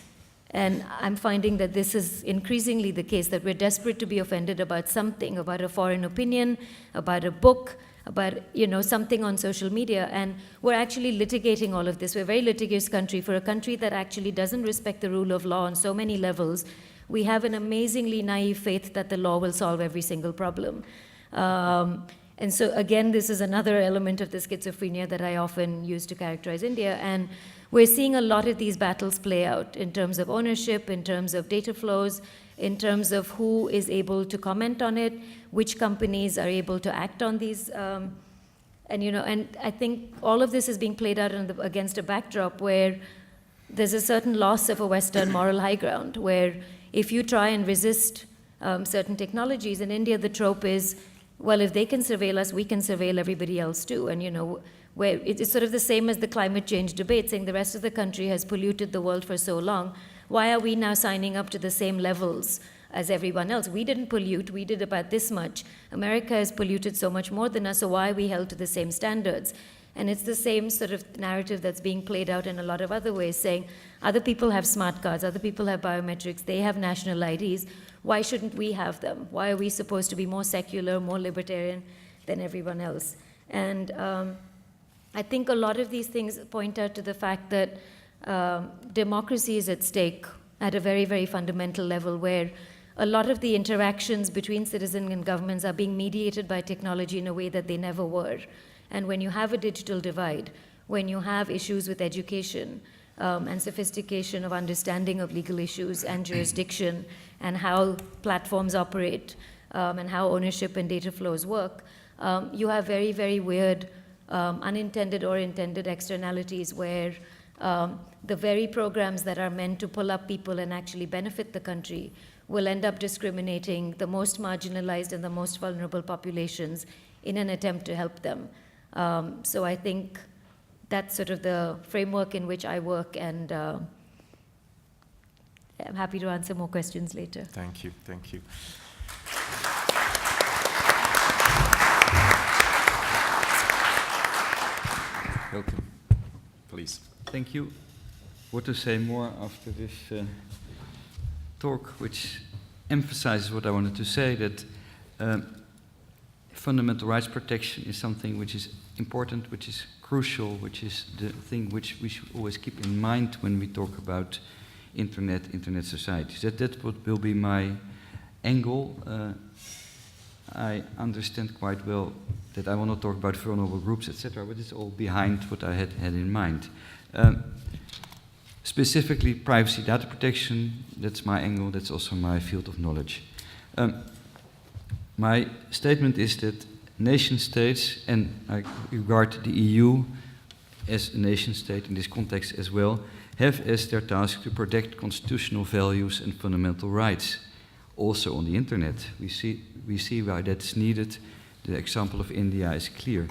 [SPEAKER 4] And I'm finding that this is increasingly the case, that we're desperate to be offended about something, about a foreign opinion, about a book, about something on social media. And we're actually litigating all of this. We're a very litigious country. For a country that actually doesn't respect the rule of law on so many levels, we have an amazingly naive faith that the law will solve every single problem. And so again, this is another element of the schizophrenia that I often use to characterize India. And we're seeing a lot of these battles play out in terms of ownership, in terms of data flows, in terms of who is able to comment on it, which companies are able to act on these. And I think all of this is being played out against a backdrop where there's a certain loss of a Western moral high ground, where if you try and resist certain technologies, in India the trope is, well, if they can surveil us, we can surveil everybody else too. And where it's sort of the same as the climate change debate, saying the rest of the country has polluted the world for so long. Why are we now signing up to the same levels as everyone else? We didn't pollute, we did about this much. America has polluted so much more than us, so why are we held to the same standards? And it's the same sort of narrative that's being played out in a lot of other ways, saying other people have smart cards, other people have biometrics, they have national IDs. Why shouldn't we have them? Why are we supposed to be more secular, more libertarian than everyone else? And I think a lot of these things point out to the fact that democracy is at stake at a very, very fundamental level, where a lot of the interactions between citizens and governments are being mediated by technology in a way that they never were. And when you have a digital divide, when you have issues with education and sophistication of understanding of legal issues and jurisdiction and how platforms operate and how ownership and data flows work, you have very, very weird unintended or intended externalities where the very programs that are meant to pull up people and actually benefit the country will end up discriminating the most marginalized and the most vulnerable populations in an attempt to help them. So I think that's sort of the framework in which I work, and I'm happy to answer more questions later.
[SPEAKER 1] Thank you, thank you. Welcome, please.
[SPEAKER 5] Thank you. What to say more after this talk, which emphasizes what I wanted to say, that fundamental rights protection is something which is important, which is crucial, which is the thing which we should always keep in mind when we talk about internet societies. That's what will be my angle. I understand quite well that I want to talk about vulnerable groups, etc., but it's all behind what I had in mind. Specifically, privacy data protection, that's my angle, that's also my field of knowledge. My statement is that nation states, and I regard the EU as a nation state in this context as well, have as their task to protect constitutional values and fundamental rights. Also on the internet, we see why that's needed. The example of India is clear.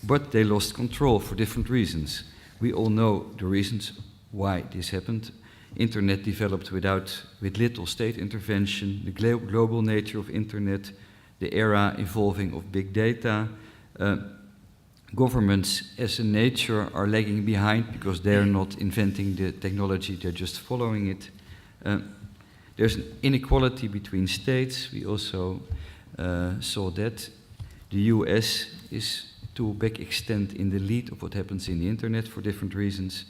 [SPEAKER 5] But they lost control for different reasons. We all know the reasons why this happened. Internet developed with little state intervention, the global nature of internet, the era evolving of big data. Governments as a nature are lagging behind because they're not inventing the technology, they're just following it. There's an inequality between states. We also saw that. The US is to a big extent in the lead of what happens in the internet for different reasons.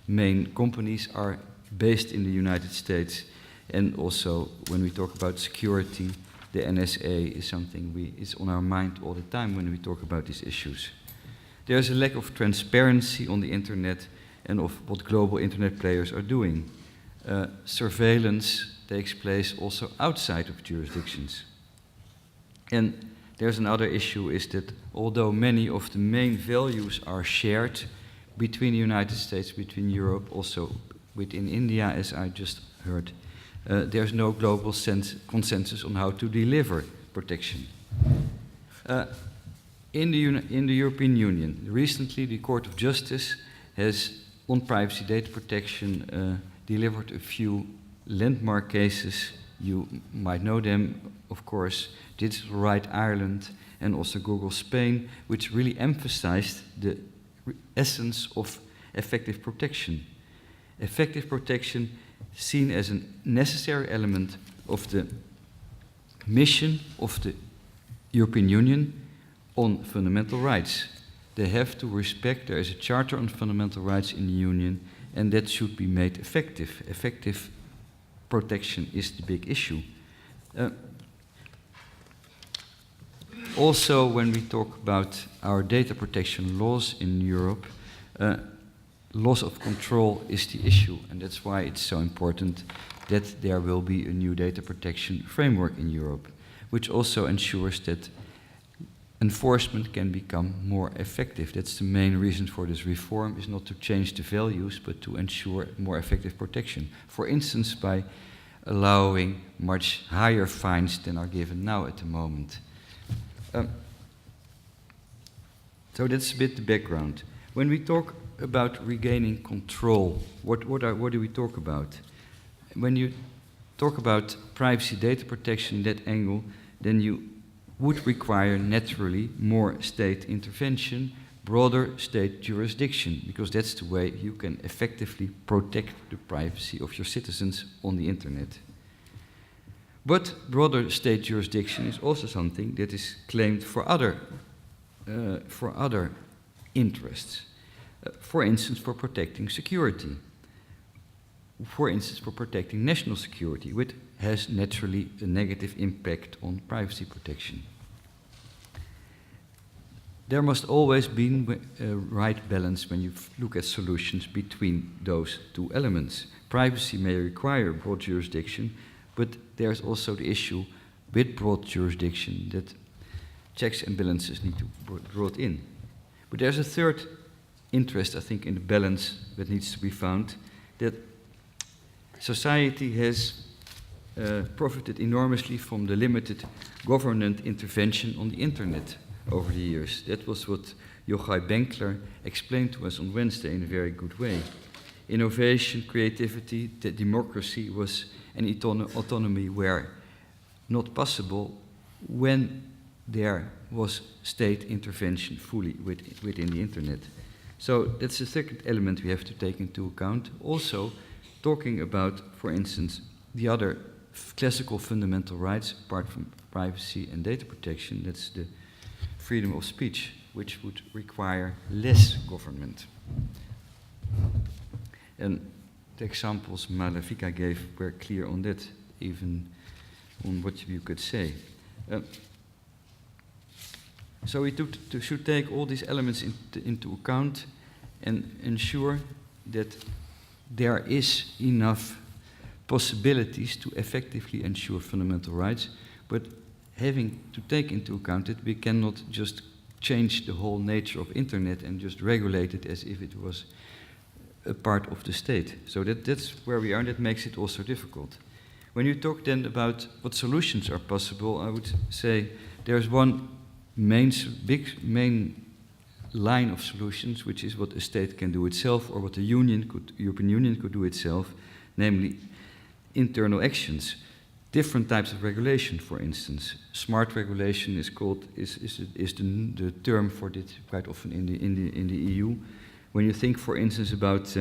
[SPEAKER 5] Main companies are based in the United States, and also when we talk about security, the NSA is something is on our mind all the time when we talk about these issues. There's a lack of transparency on the internet and of what global internet players are doing. Surveillance takes place also outside of jurisdictions. And there's another issue, is that although many of the main values are shared between the United States, between Europe, also within India, as I just heard, there's no global consensus on how to deliver protection. In the European Union, recently the Court of Justice has, on privacy data protection, delivered a few landmark cases. You might know them, of course, Digital Right Ireland and also Google Spain, which really emphasized the essence of effective protection. Effective protection seen as a necessary element of the mission of the European Union on fundamental rights. They have to respect, there is a Charter on Fundamental Rights in the Union, and that should be made effective. Effective protection is the big issue. Also, when we talk about our data protection laws in Europe, loss of control is the issue, and that's why it's so important that there will be a new data protection framework in Europe, which also ensures that enforcement can become more effective. That's the main reason for this reform, is not to change the values, but to ensure more effective protection. For instance, by allowing much higher fines than are given now at the moment. So that's a bit the background. When we talk about regaining control, what do we talk about? When you talk about privacy data protection, that angle, then you would require naturally more state intervention, broader state jurisdiction, because that's the way you can effectively protect the privacy of your citizens on the internet. But broader state jurisdiction is also something that is claimed for other interests. For instance, for protecting security. For instance, for protecting national security, which has naturally a negative impact on privacy protection. There must always be a right balance when you look at solutions between those two elements. Privacy may require broad jurisdiction, but there's also the issue with broad jurisdiction that checks and balances need to be brought in. But there's a third interest, I think, in the balance that needs to be found, that society has profited enormously from the limited government intervention on the internet over the years. That was what Yochai Benkler explained to us on Wednesday in a very good way. Innovation, creativity, democracy was an autonomy were not possible when there was state intervention fully within the internet. So that's the second element we have to take into account. Also, talking about, for instance, the other classical fundamental rights, apart from privacy and data protection, that's the freedom of speech, which would require less government. And the examples Malavika gave were clear on that, even on what you could say. So we should take all these elements into account and ensure that there is enough possibilities to effectively ensure fundamental rights, but having to take into account that we cannot just change the whole nature of internet and just regulate it as if it was a part of the state. So that's where we are, and that makes it also difficult. When you talk then about what solutions are possible, I would say there's one main line of solutions, which is what a state can do itself, or what the European Union could do itself, namely internal actions. Different types of regulation, for instance. Smart regulation is the term for it quite often in the EU. When you think, for instance, about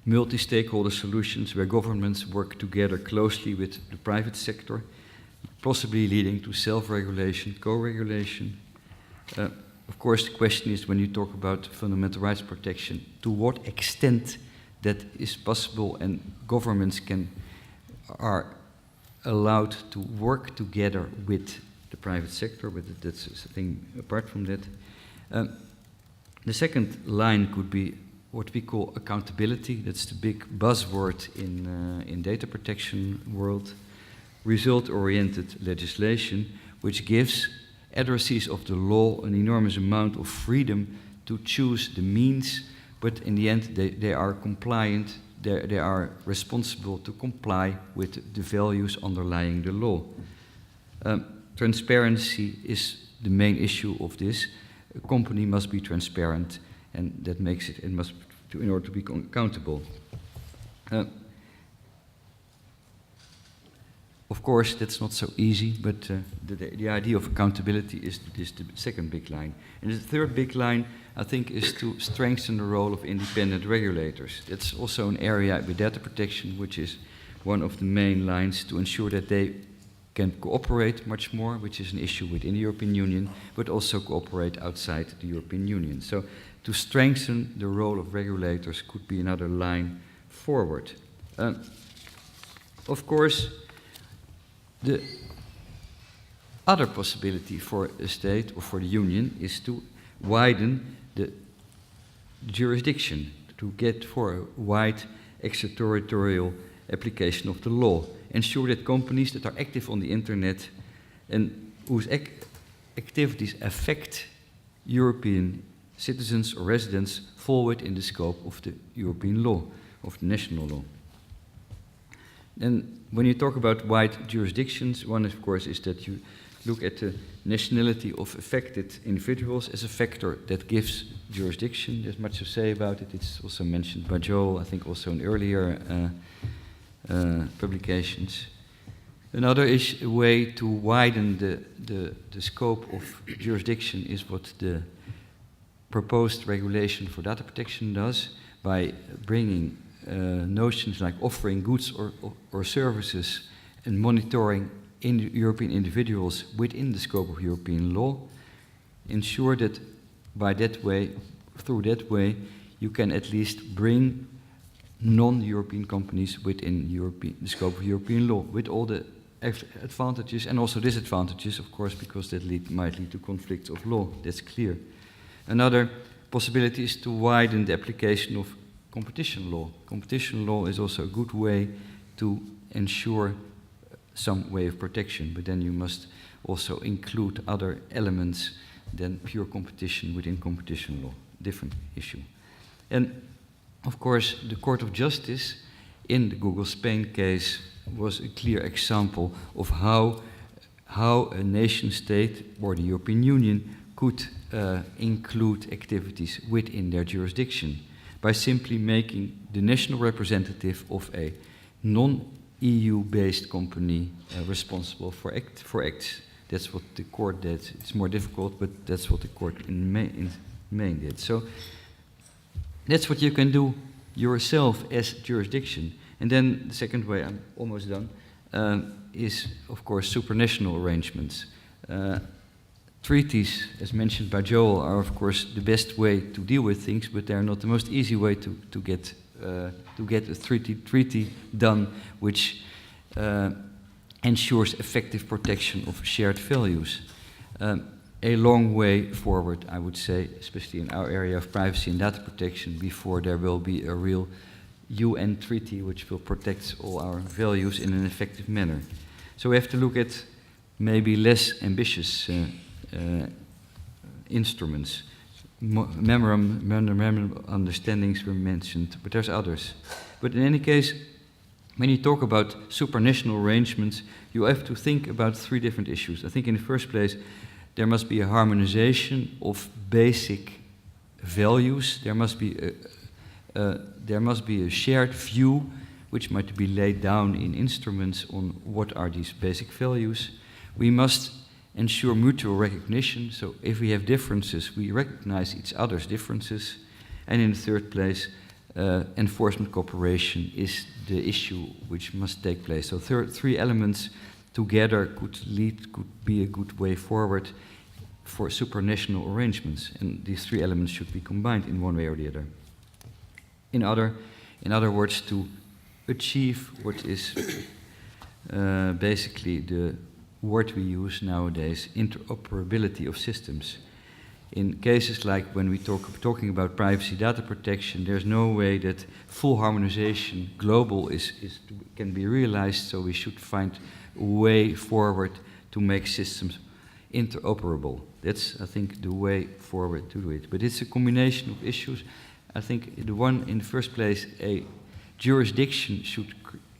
[SPEAKER 5] multi-stakeholder solutions where governments work together closely with the private sector, possibly leading to self-regulation, co-regulation. Of course, the question is, when you talk about fundamental rights protection, to what extent that is possible and governments are allowed to work together with the private sector, but that's a thing apart from that. The second line could be what we call accountability. That's the big buzzword in data protection world. Result-oriented legislation, which gives addressees of the law an enormous amount of freedom to choose the means, but in the end they are compliant, they are responsible to comply with the values underlying the law. Transparency is the main issue of this. A company must be transparent, and that makes it in order to be accountable. Of course, that's not so easy, but the idea of accountability is the second big line. And the third big line, I think, is to strengthen the role of independent regulators. That's also an area with data protection, which is one of the main lines, to ensure that they can cooperate much more, which is an issue within the European Union, but also cooperate outside the European Union. So to strengthen the role of regulators could be another line forward. Of course, the other possibility for a state or for the union is to widen the jurisdiction, to get for a wide extraterritorial application of the law. Ensure that companies that are active on the internet and whose activities affect European citizens or residents fall within the scope of the European law, of the national law. And when you talk about wide jurisdictions, one, of course, is that look at the nationality of affected individuals as a factor that gives jurisdiction. There's much to say about it. It's also mentioned by Joel, I think also in earlier publications. Another way to widen the scope of jurisdiction is what the proposed regulation for data protection does by bringing notions like offering goods or services and monitoring European individuals within the scope of European law, ensure that through that way, you can at least bring non-European companies within the scope of European law, with all the advantages and also disadvantages, of course, because that might lead to conflicts of law, that's clear. Another possibility is to widen the application of competition law. Competition law is also a good way to ensure some way of protection, but then you must also include other elements than pure competition within competition law, different issue. And of course, the Court of Justice in the Google Spain case was a clear example of how a nation state or the European Union could include activities within their jurisdiction by simply making the national representative of a non-EU-based company responsible for acts. That's what the court did. It's more difficult, but that's what the court in Maine did. So that's what you can do yourself as jurisdiction. And then the second way, I'm almost done, is of course supranational arrangements. Treaties, as mentioned by Joel, are of course the best way to deal with things, but they're not the most easy way to get a treaty done, which ensures effective protection of shared values. A long way forward, I would say, especially in our area of privacy and data protection, before there will be a real UN treaty which will protect all our values in an effective manner. So we have to look at maybe less ambitious instruments. Memorandum understandings were mentioned, but there's others. But in any case, when you talk about supranational arrangements, you have to think about three different issues. I think in the first place, there must be a harmonization of basic values. There must be a shared view which might be laid down in instruments on what are these basic values. We must ensure mutual recognition, so if we have differences, we recognize each other's differences. And in the third place, enforcement cooperation is the issue which must take place. So three elements together could be a good way forward for supranational arrangements, and these three elements should be combined in one way or the other. In other words, to achieve what is basically the word we use nowadays, interoperability of systems. In cases like when we talking about privacy data protection, there's no way that full harmonization, global, can be realized, so we should find a way forward to make systems interoperable. That's, I think, the way forward to do it. But it's a combination of issues. I think the one, in the first place, a jurisdiction should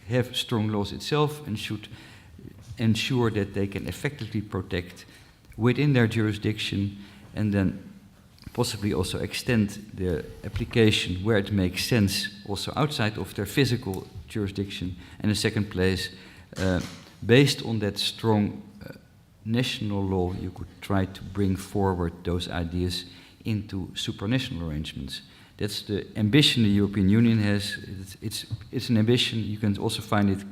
[SPEAKER 5] have strong laws itself and should ensure that they can effectively protect within their jurisdiction, and then possibly also extend the application where it makes sense also outside of their physical jurisdiction. And in second place, based on that strong national law, you could try to bring forward those ideas into supranational arrangements. That's the ambition the European Union has. It's an ambition. You can also find it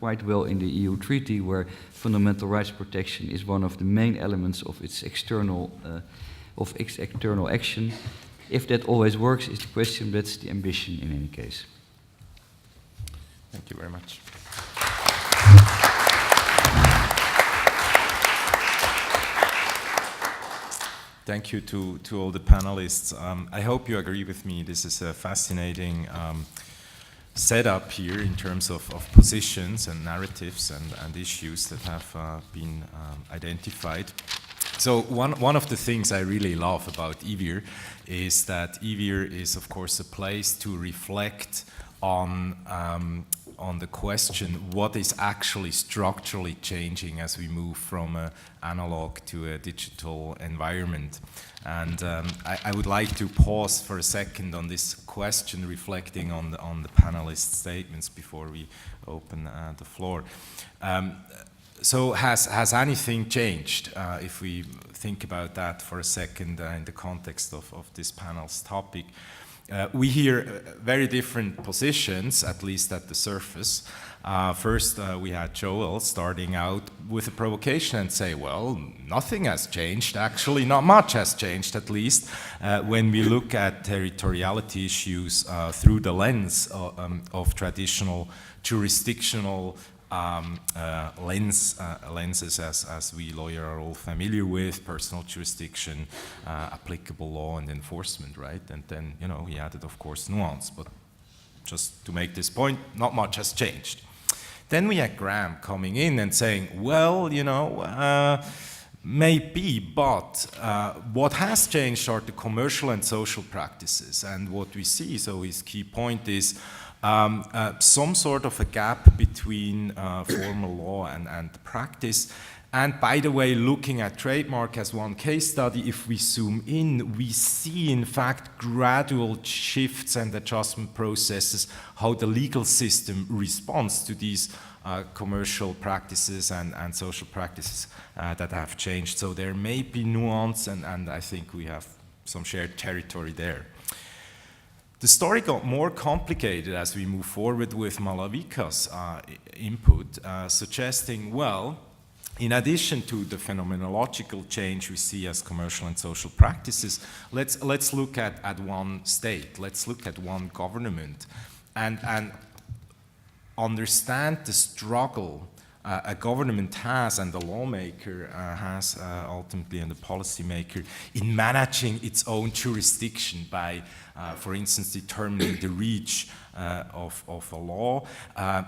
[SPEAKER 5] quite well in the EU treaty, where fundamental rights protection is one of the main elements of its external action. If that always works is the question, that's the ambition in any case.
[SPEAKER 1] Thank you very much. Thank you to all the panelists. I hope you agree with me. This is a fascinating setup here in terms of positions and narratives and issues that have been identified. So one of the things I really love about EVIR is that EVIR is, of course, a place to reflect on on the question what is actually structurally changing as we move from an analog to a digital environment. And I would like to pause for a second on this question, reflecting on the panelists' statements before we open the floor. So has anything changed? If we think about that for a second in the context of this panel's topic. We hear very different positions, at least at the surface. First, we had Joel starting out with a provocation and say, well, nothing has changed. Actually, not much has changed, at least, when we look at territoriality issues through the lens of traditional jurisdictional lenses, as we lawyers are all familiar with: personal jurisdiction, applicable law, and enforcement, right? And then, you know, he added, of course, nuance. But just to make this point, not much has changed. Then we had Graeme coming in and saying, well, you know, maybe, but what has changed are the commercial and social practices. And what we see, so his key point is, some sort of a gap between formal law and practice. And by the way, looking at trademark as one case study, if we zoom in, we see in fact gradual shifts and adjustment processes, how the legal system responds to these commercial practices and social practices that have changed. So there may be nuance, and I think we have some shared territory there. The story got more complicated as we move forward with Malavika's input, suggesting, well, in addition to the phenomenological change we see as commercial and social practices, let's look at one state, let's look at one government, and understand the struggle a government has, and the lawmaker has ultimately, and the policymaker, in managing its own jurisdiction by, for instance, determining the reach of a law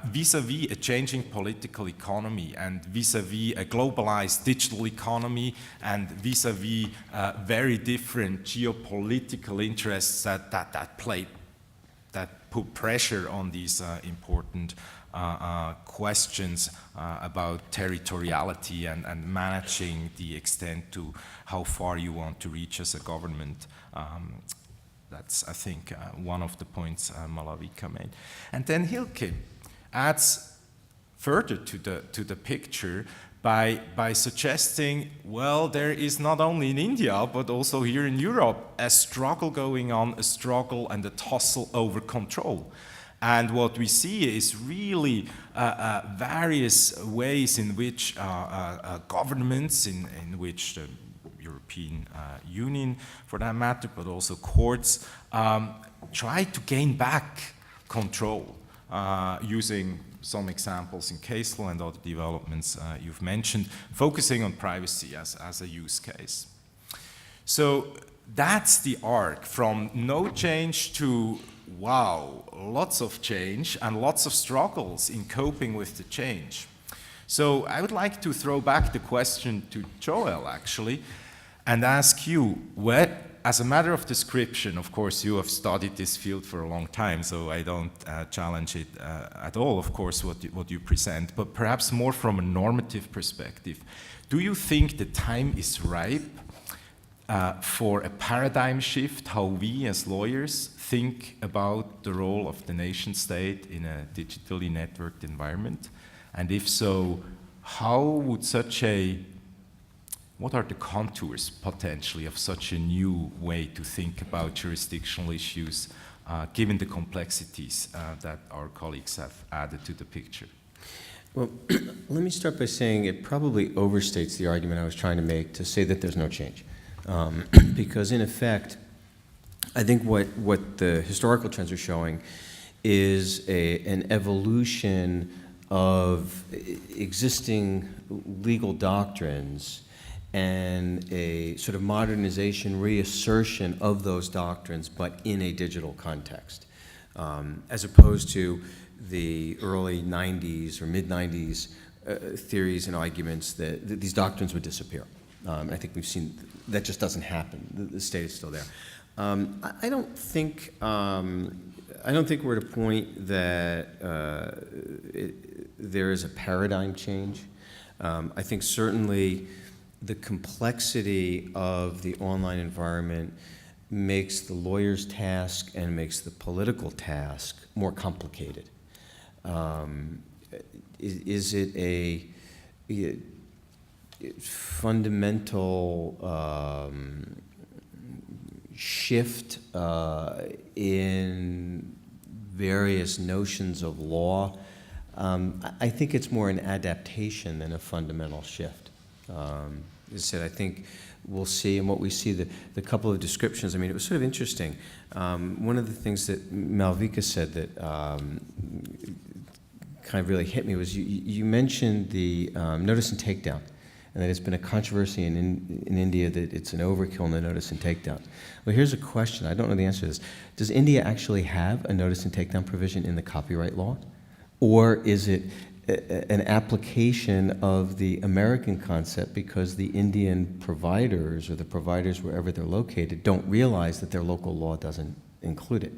[SPEAKER 1] vis-à-vis a changing political economy, and vis-à-vis a globalized digital economy, and vis-à-vis very different geopolitical interests that put pressure on these important questions about territoriality and managing the extent to how far you want to reach as a government. That's, I think, one of the points Malavika made. And then Hilke adds further to the picture by suggesting, well, there is not only in India, but also here in Europe, a struggle going on, a struggle and a tussle over control. And what we see is really various ways in which governments, in which the European Union, for that matter, but also courts, try to gain back control, using some examples in case law and other developments you've mentioned, focusing on privacy as a use case. So that's the arc from no change to, wow, lots of change and lots of struggles in coping with the change. So I would like to throw back the question to Joel, actually, and ask you, as a matter of description, of course, you have studied this field for a long time, so I don't challenge it at all, of course, what you present, but perhaps more from a normative perspective. Do you think the time is ripe for a paradigm shift, how we as lawyers think about the role of the nation state in a digitally networked environment? And if so, how would what are the contours potentially of such a new way to think about jurisdictional issues, given the complexities that our colleagues have added to the picture?
[SPEAKER 2] Well, let me start by saying it probably overstates the argument I was trying to make to say that there's no change. Because in effect, I think what the historical trends are showing is an evolution of existing legal doctrines and a sort of modernization, reassertion of those doctrines, but in a digital context, as opposed to the early 90s or mid-90s theories and arguments that these doctrines would disappear. I think we've seen that just doesn't happen. The state is still there. I don't think we're at a point that there is a paradigm change. I think certainly the complexity of the online environment makes the lawyer's task and makes the political task more complicated. Is it a fundamental shift in various notions of law? I think it's more an adaptation than a fundamental shift. As I said, I think we'll see, and what we see, the couple of descriptions, I mean, it was sort of interesting. One of the things that Malavika said that kind of really hit me was you mentioned the notice and takedown, and that it's been a controversy in India that it's an overkill in the notice and takedown. Well, here's a question. I don't know the answer to this. Does India actually have a notice and takedown provision in the copyright law? Or is it an application of the American concept because the Indian providers or the providers wherever they're located don't realize that their local law doesn't include it?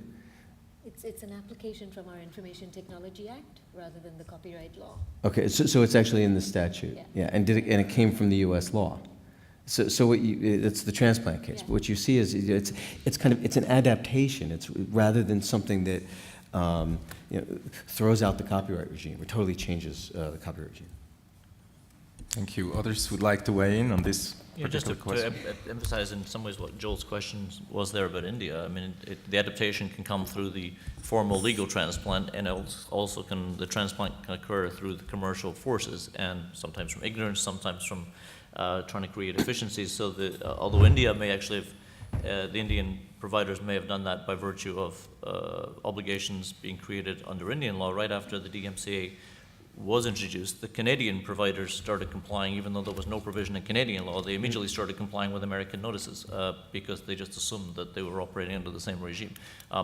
[SPEAKER 4] It's an application from our Information Technology Act rather than the copyright law.
[SPEAKER 2] Okay, so it's actually in the statute.
[SPEAKER 4] Yeah.
[SPEAKER 2] And it came from the U.S. law. So what it's the transplant case.
[SPEAKER 4] Yeah.
[SPEAKER 2] But what you see is it's an adaptation. It's rather than something that throws out the copyright regime or totally changes the copyright regime.
[SPEAKER 1] Thank you. Others would like to weigh in on this
[SPEAKER 3] Just
[SPEAKER 1] particular question?
[SPEAKER 3] to emphasize in some ways what Joel's question was there about India. I mean, the adaptation can come through the formal legal transplant, and also the transplant can occur through the commercial forces, and sometimes from ignorance, sometimes from trying to create efficiencies. So although India may actually have, the Indian providers may have done that by virtue of obligations being created under Indian law right after the DMCA was introduced. The Canadian providers started complying, even though there was no provision in Canadian law. They immediately started complying with American notices because they just assumed that they were operating under the same regime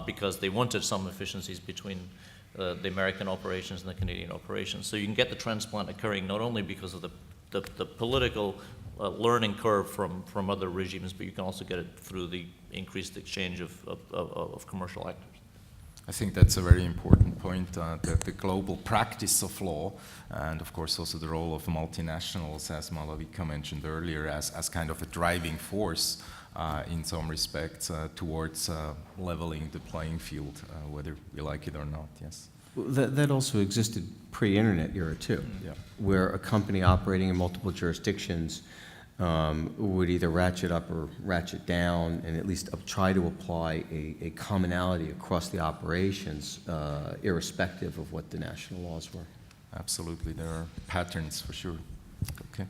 [SPEAKER 3] because they wanted some efficiencies between the American operations and the Canadian operations. So you can get the transplant occurring not only because of the political learning curve from other regimes, but you can also get it through the increased exchange of commercial actors.
[SPEAKER 1] I think that's a very important point, the global practice of law, and of course also the role of multinationals, as Malavika mentioned earlier, as kind of a driving force in some respects towards leveling the playing field, whether we like it or not, yes.
[SPEAKER 2] Well, that also existed pre-internet era too,
[SPEAKER 1] Yeah.
[SPEAKER 2] where a company operating in multiple jurisdictions would either ratchet up or ratchet down and at least try to apply a commonality across the operations, irrespective of what the national laws were.
[SPEAKER 1] Absolutely, there are patterns for sure. Okay.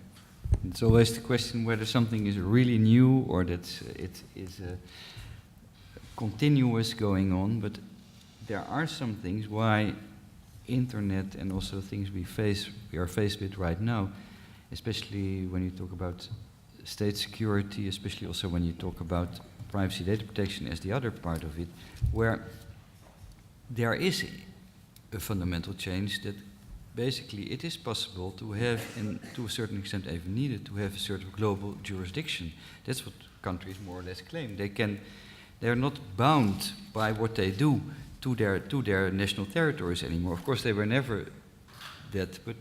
[SPEAKER 5] It's always the question whether something is really new or that it is continuous going on, but there are some things why internet and also things we are faced with right now, especially when you talk about state security, especially also when you talk about privacy data protection as the other part of it, where there is a fundamental change that basically it is possible to have, and to a certain extent even needed, to have a sort of global jurisdiction. That's what countries more or less claim. They're not bound by what they do to their national territories anymore. Of course, they were never that, but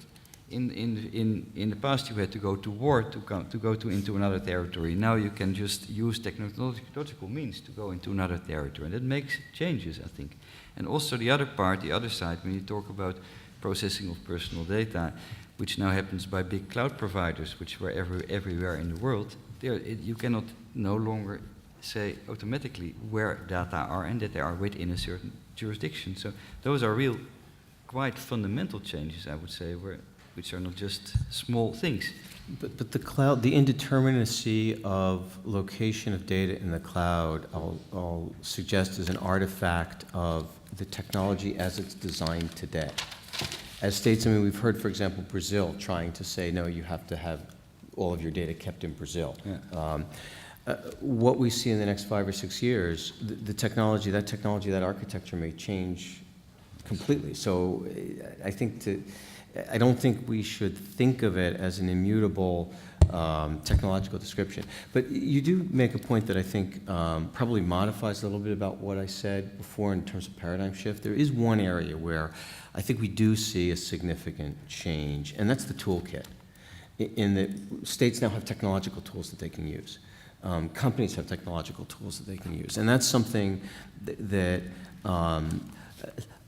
[SPEAKER 5] in the past you had to go to war to go into another territory. Now you can just use technological means to go into another territory, and that makes changes, I think. And also the other side, when you talk about processing of personal data, which now happens by big cloud providers, which were everywhere in the world, you cannot no longer say automatically where data are and that they are within a certain jurisdiction. So those are real, quite fundamental changes, I would say, which are not just small things.
[SPEAKER 2] But the cloud, the indeterminacy of location of data in the cloud, I'll suggest is an artifact of the technology as it's designed today. As states, I mean, we've heard, for example, Brazil trying to say, no, you have to have all of your data kept in Brazil. Yeah. What we see in the next 5 or 6 years, the technology, that architecture may change completely. So I think I don't think we should think of it as an immutable technological description. But you do make a point that I think probably modifies a little bit about what I said before in terms of paradigm shift. There is one area where I think we do see a significant change, and that's the toolkit. In that states now have technological tools that they can use. Companies have technological tools that they can use. And that's something that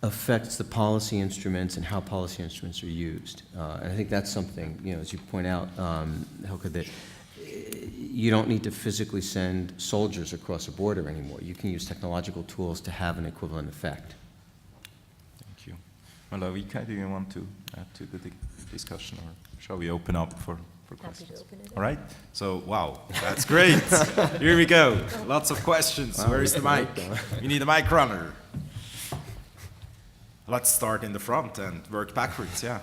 [SPEAKER 2] affects the policy instruments and how policy instruments are used. And I think that's something, as you point out, Helke, that you don't need to physically send soldiers across a border anymore. You can use technological tools to have an equivalent effect.
[SPEAKER 1] Thank you. Malavika, do you want to add to the discussion, or shall we open up for questions?
[SPEAKER 4] Happy to open it up.
[SPEAKER 1] All right. So, wow, that's great. Here we go. Lots of questions. Where is the mic? We need a mic runner. Let's start in the front and work backwards, yeah.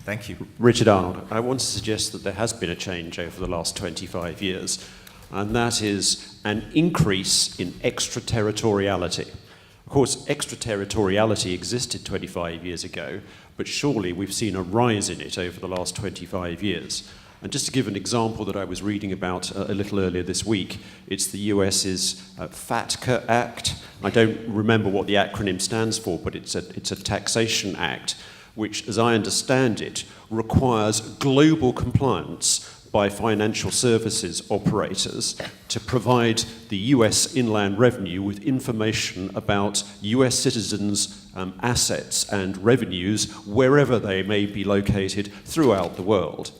[SPEAKER 1] Thank you.
[SPEAKER 6] Richard Arnold. I want to suggest that there has been a change over the last 25 years, and that is an increase in extraterritoriality. Of course, extraterritoriality existed 25 years ago, but surely we've seen a rise in it over the last 25 years. And just to give an example that I was reading about a little earlier this week, it's the US's FATCA Act. I don't remember what the acronym stands for, but it's a taxation act, which, as I understand it, requires global compliance by financial services operators to provide the US Inland Revenue with information about US citizens' assets and revenues wherever they may be located throughout the world.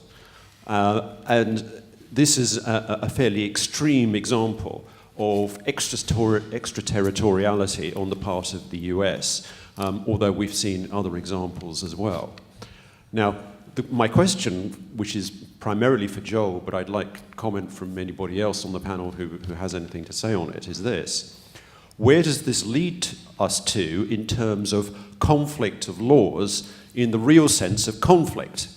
[SPEAKER 6] And this is a fairly extreme example of extraterritoriality on the part of the US, although we've seen other examples as well. Now, my question, which is primarily for Joel, but I'd like comment from anybody else on the panel who has anything to say on it, is this. Where does this lead us to in terms of conflict of laws in the real sense of conflict?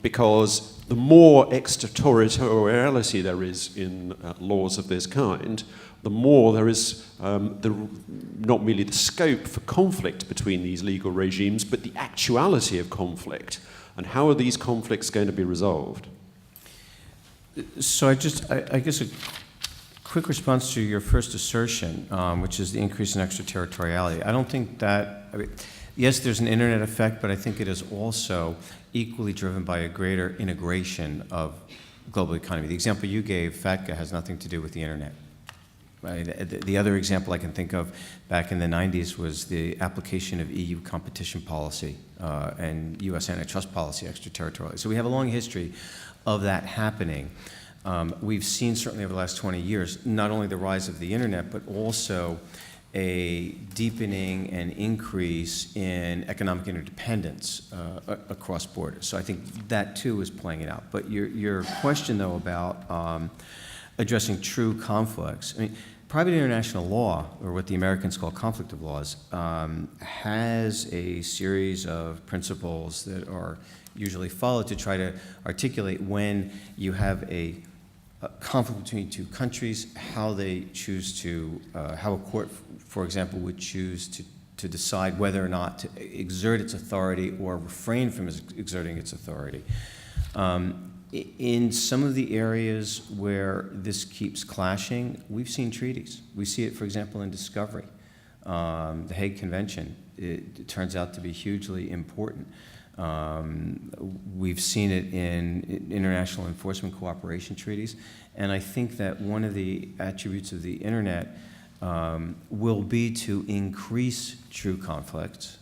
[SPEAKER 6] Because the more extraterritoriality there is in laws of this kind, the more there is not merely the scope for conflict between these legal regimes, but the actuality of conflict. And how are these conflicts going to be resolved?
[SPEAKER 2] So I guess a quick response to your first assertion, which is the increase in extraterritoriality. I don't think that, yes, there's an internet effect, but I think it is also equally driven by a greater integration of global economy. The example you gave, FATCA, has nothing to do with the internet. Right? The other example I can think of back in the 90s was the application of EU competition policy and US antitrust policy extraterritorially. So we have a long history of that happening. We've seen certainly over the last 20 years, not only the rise of the internet, but also a deepening and increase in economic interdependence across borders. So I think that too is playing it out. But your question though about addressing true conflicts, I mean, private international law, or what the Americans call conflict of laws, has a series of principles that are usually followed to try to articulate when you have a conflict between two countries, how they choose to, how a court, for example, would choose to decide whether or not to exert its authority or refrain from exerting its authority. In some of the areas where this keeps clashing, we've seen treaties. We see it, for example, in discovery. The Hague Convention, it turns out to be hugely important. We've seen it in international enforcement cooperation treaties, and I think that one of the attributes of the internet will be to increase true conflicts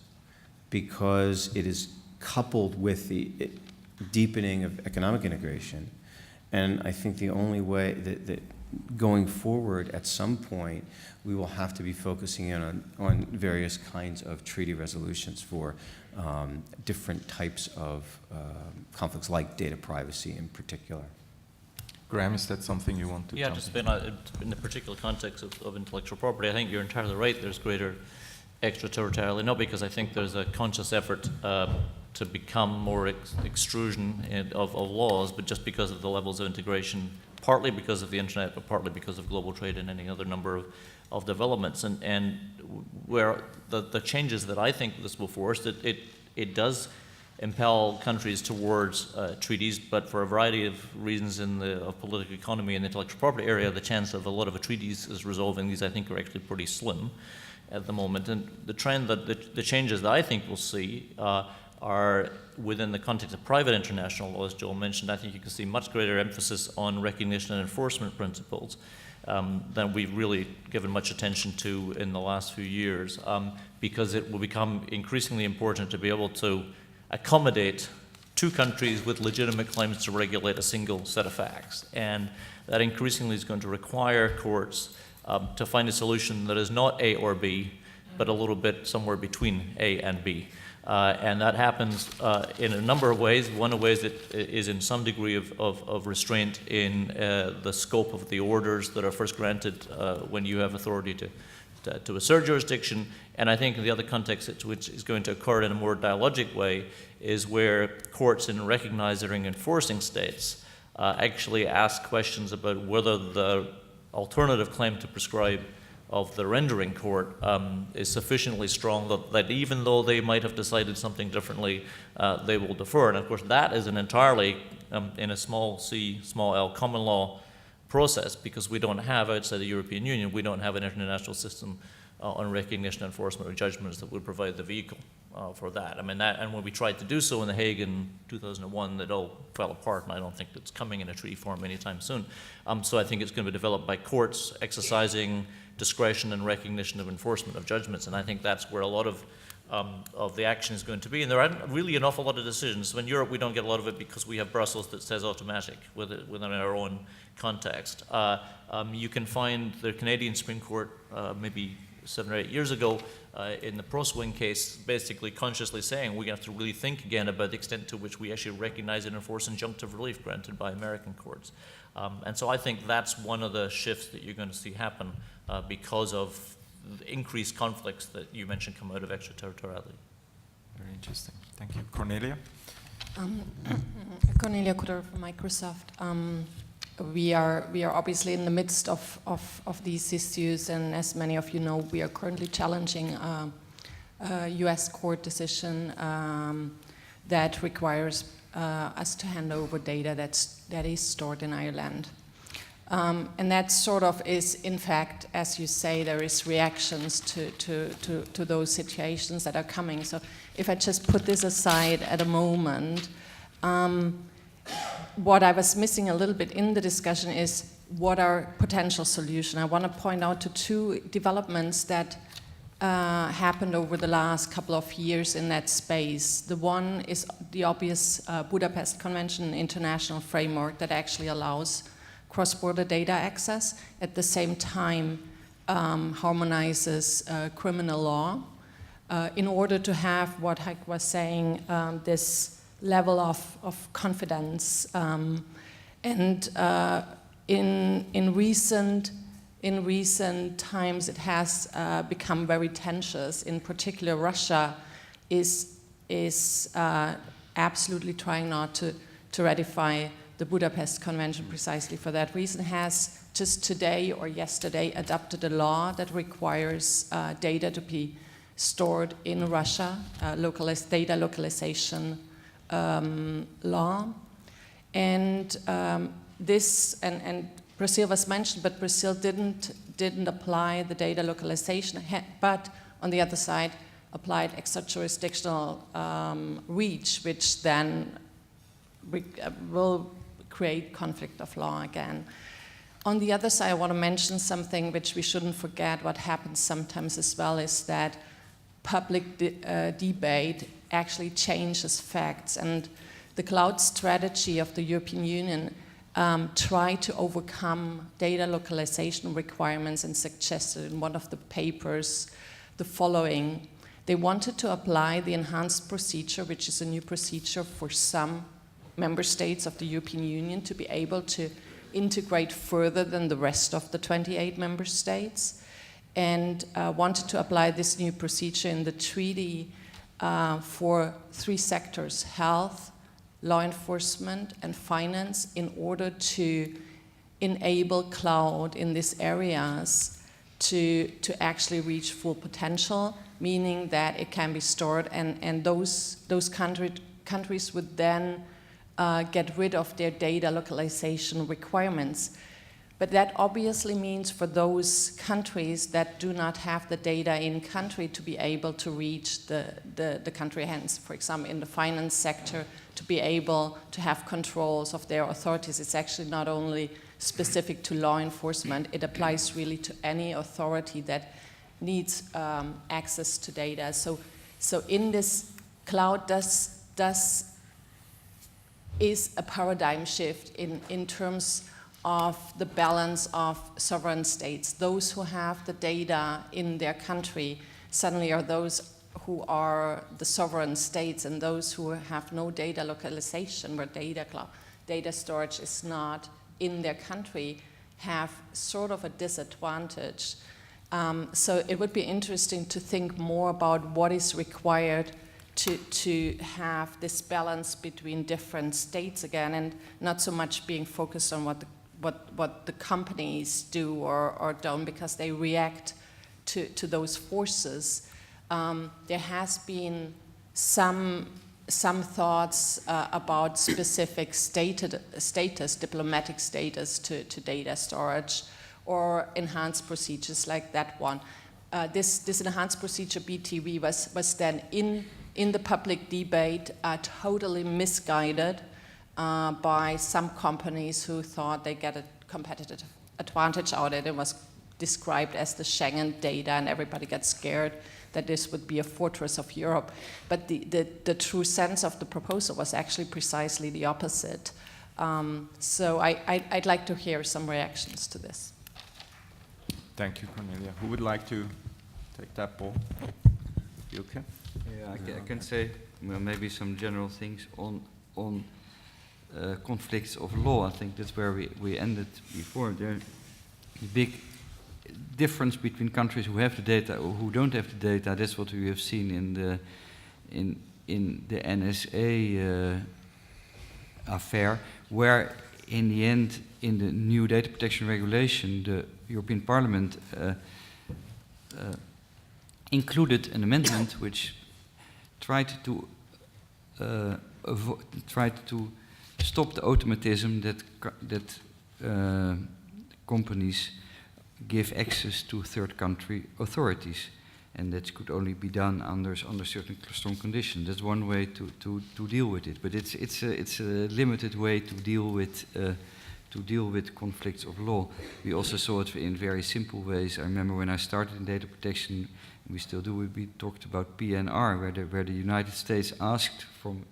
[SPEAKER 2] because it is coupled with the deepening of economic integration. And I think the only way that going forward at some point we will have to be focusing in on various kinds of treaty resolutions for different types of conflicts, like data privacy in particular.
[SPEAKER 1] Graeme, is that something you want to jump
[SPEAKER 3] just in the particular context of intellectual property, I think you're entirely right. There's greater extraterritoriality, not because I think there's a conscious effort to become more extrusion of laws, but just because of the levels of integration, partly because of the internet, but partly because of global trade and any other number of developments. And where the changes that I think this will force, it it does impel countries towards treaties, but for a variety of reasons in the political economy and the intellectual property area, the chance of a lot of treaties is resolving these, I think, are actually pretty slim at the moment. And the trend that the changes that I think we'll see are within the context of private international law, as Joel mentioned. I think you can see much greater emphasis on recognition and enforcement principles than we've really given much attention to in the last few years, because it will become increasingly important to be able to accommodate two countries with legitimate claims to regulate a single set of facts. And that increasingly is going to require courts to find a solution that is not A or B, but a little bit somewhere between A and B. And that happens in a number of ways. One of the ways that is in some degree of restraint in the scope of the orders that are first granted when you have authority to assert jurisdiction. And I think in the other context which is going to occur in a more dialogic way is where courts in recognizing and enforcing states actually ask questions about whether the alternative claim to prescribe of the rendering court is sufficiently strong that even though they might have decided something differently, they will defer. And of course, that is an entirely, in a small c, small l common law process, because we don't have, outside the European Union, we don't have an international system on recognition, enforcement, or judgments that would provide the vehicle for that. I mean, and when we tried to do so in The Hague in 2001, that all fell apart, and I don't think it's coming in a treaty form anytime soon. So I think it's going to be developed by courts exercising discretion and recognition of enforcement of judgments, and I think that's where a lot of the action is going to be. And there aren't really an awful lot of decisions. So in Europe, we don't get a lot of it because we have Brussels that says automatic within our own context. You can find the Canadian Supreme Court maybe 7 or 8 years ago in the Pro-Swing case basically consciously saying we have to really think again about the extent to which we actually recognize and enforce injunctive relief granted by American courts. And so I think that's one of the shifts that you're going to see happen because of the increased conflicts that you mentioned come out of extraterritoriality.
[SPEAKER 1] Very interesting. Thank you. Cornelia?
[SPEAKER 7] Cornelia Kutter from Microsoft. We are obviously in the midst of these issues, and as many of you know, we are currently challenging a US court decision that requires us to hand over data that is stored in Ireland. And that sort of is, in fact, as you say, there is reactions to those situations that are coming. So if I just put this aside at a moment, what I was missing a little bit in the discussion is what are potential solutions. I want to point out to two developments that happened over the last couple of years in that space. The one is the obvious Budapest Convention international framework that actually allows cross-border data access, at the same time harmonizes criminal law in order to have what Heike was saying, this level of confidence. In recent times it has become very tense. In particular, Russia is absolutely trying not to ratify the Budapest Convention precisely for that reason, has just today or yesterday adopted a law that requires data to be stored in Russia, data localization law. And this, and Brazil was mentioned, but Brazil didn't apply the data localization, but on the other side applied extra-jurisdictional reach, which then will create conflict of law again. On the other side, I want to mention something which we shouldn't forget. What happens sometimes as well is that public debate actually changes facts, and the cloud strategy of the European Union tried to overcome data localization requirements and suggested in one of the papers the following. They wanted to apply the enhanced procedure, which is a new procedure for some member states of the European Union to be able to integrate further than the rest of the 28 member states, and wanted to apply this new procedure in the treaty for 3 sectors: health, law enforcement, and finance, in order to enable cloud in these areas to actually reach full potential, meaning that it can be stored, and those countries would then get rid of their data localization requirements. But that obviously means for those countries that do not have the data in country to be able to reach the country, hence, for example, in the finance sector, to be able to have controls of their authorities. It's actually not only specific to law enforcement, it applies really to any authority that needs access to data. So in this cloud is a paradigm shift in terms of the balance of sovereign states. Those who have the data in their country suddenly are those who are the sovereign states, and those who have no data localization, where data storage is not in their country, have sort of a disadvantage. So it would be interesting to think more about what is required to have this balance between different states again, and not so much being focused on what the companies do or don't, because they react to those forces. There has been some thoughts about specific status, diplomatic status to data storage, or enhanced procedures like that one. This enhanced procedure BTV was then in the public debate totally misguided by some companies who thought they get a competitive advantage out of it. It was described as the Schengen data, and everybody got scared that this would be a fortress of Europe. But the true sense of the proposal was actually precisely the opposite. So I'd like to hear some reactions to this.
[SPEAKER 1] Thank you, Cornelia. Who would like to take that ball? You okay?
[SPEAKER 5] Yeah, I can say maybe some general things on conflicts of law. I think that's where we ended before. There's a big difference between countries who have the data or who don't have the data. That's what we have seen in the NSA affair, where in the end, in the new data protection regulation, the European Parliament included an amendment which tried to stop the automatism that companies give access to third country authorities, and that could only be done under certain strong conditions. That's one way to deal with it, but it's a limited way to deal with conflicts of law. We also saw it in very simple ways. I remember when I started in data protection, we still do, we talked about PNR, where the United States asked from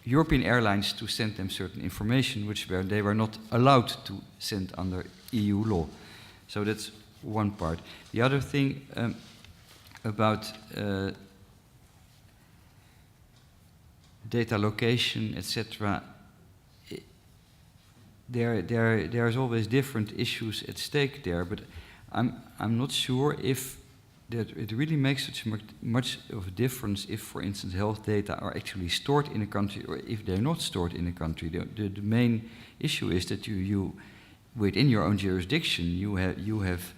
[SPEAKER 5] European airlines to send them certain information which they were not allowed to send under EU law. So that's one part. The other thing about data location, etc., there's always different issues at stake there, but I'm not sure if that it really makes such much of a difference if, for instance, health data are actually stored in a country or if they're not stored in a country. The main issue is that you within your own jurisdiction, you have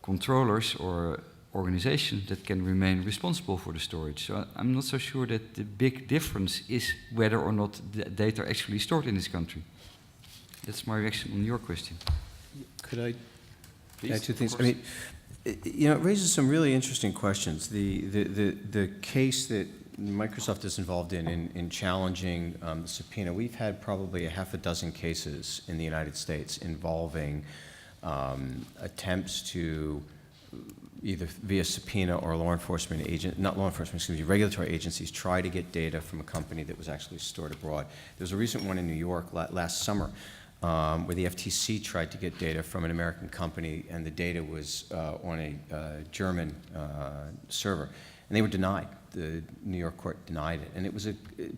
[SPEAKER 5] controllers or organizations that can remain responsible for the storage. So I'm not so sure that the big difference is whether or not the data are actually stored in this country. That's my reaction on your question.
[SPEAKER 2] Could I
[SPEAKER 1] Please,
[SPEAKER 2] add two things? I mean, it raises some really interesting questions. The case that Microsoft is involved in challenging the subpoena, we've had probably a half a dozen cases in the United States involving attempts to either via subpoena or law enforcement agent, not law enforcement, excuse me, regulatory agencies try to get data from a company that was actually stored abroad. There was a recent one in New York last summer where the FTC tried to get data from an American company, and the data was on a German server, and they were denied. The New York court denied it, and it was a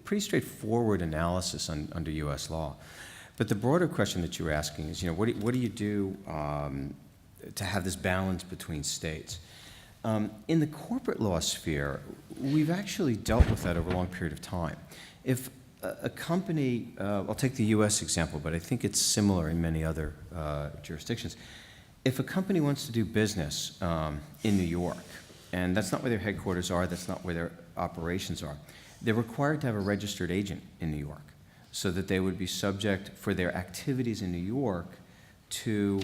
[SPEAKER 2] pretty straightforward analysis under U.S. law. But the broader question that you're asking is, what do you do to have this balance between states? In the corporate law sphere, we've actually dealt with that over a long period of time. If a company, I'll take the U.S. example, but I think it's similar in many other jurisdictions. if a company wants to do business in New York, and that's not where their headquarters are, that's not where their operations are, they're required to have a registered agent in New York so that they would be subject for their activities in New York to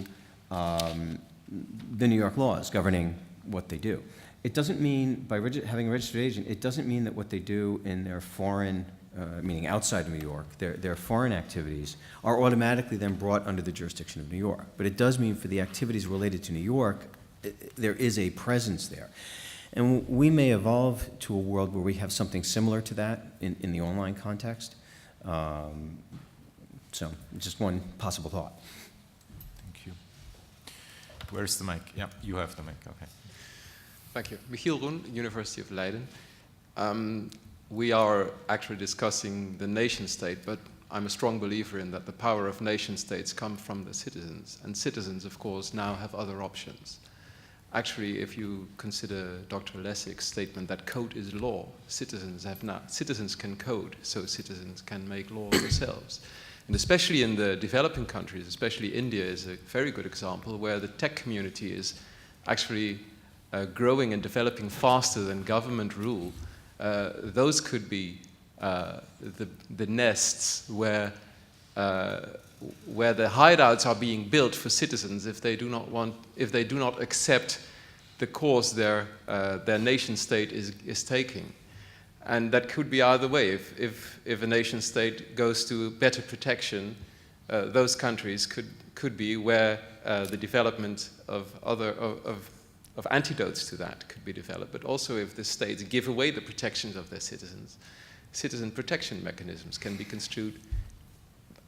[SPEAKER 2] the New York laws governing what they do. It doesn't mean, by having a registered agent, it doesn't mean that what they do in their foreign, meaning outside of New York, their foreign activities are automatically then brought under the jurisdiction of New York. But it does mean for the activities related to New York, there is a presence there. And we may evolve to a world where we have something similar to that in the online context. So just one possible thought.
[SPEAKER 1] Thank you. Where's the mic? Yeah, you have the mic, okay.
[SPEAKER 8] Thank you. Michiel Roen, University of Leiden. We are actually discussing the nation state, but I'm a strong believer in that the power of nation states come from the citizens, and citizens, of course, now have other options. Actually, if you consider Dr. Lessig's statement that code is law, citizens can code, so citizens can make law themselves. And especially in the developing countries, especially India is a very good example, where the tech community is actually growing and developing faster than government rule. Those could be the nests where the hideouts are being built for citizens if they do not accept the course their nation state is taking. And that could be either way. If a nation state goes to better protection, those countries could be where the development of antidotes to that could be developed. But also if the states give away the protections of their citizens, citizen protection mechanisms can be construed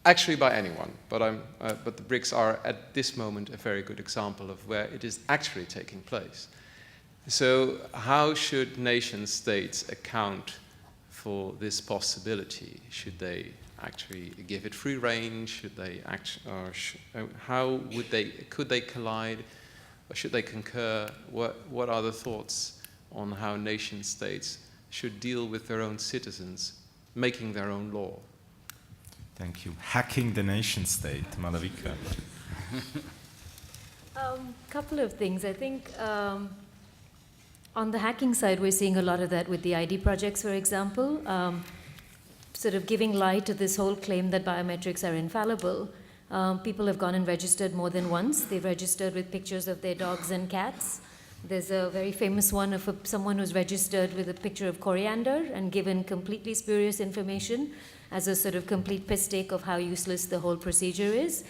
[SPEAKER 8] actually by anyone. But the BRICS are at this moment a very good example of where it is actually taking place. So how should nation states account for this possibility? Should they actually give it free rein? Should they could they collide? Or should they concur? What are the thoughts on how nation states should deal with their own citizens, making their own law?
[SPEAKER 1] Thank you. Hacking the nation state, Malavika.
[SPEAKER 4] Couple of things. I think on the hacking side, we're seeing a lot of that with the ID projects, for example, sort of giving light to this whole claim that biometrics are infallible. People have gone and registered more than once. They've registered with pictures of their dogs and cats. There's a very famous one of someone who's registered with a picture of coriander and given completely spurious information as a sort of complete piss take of how useless the whole procedure is.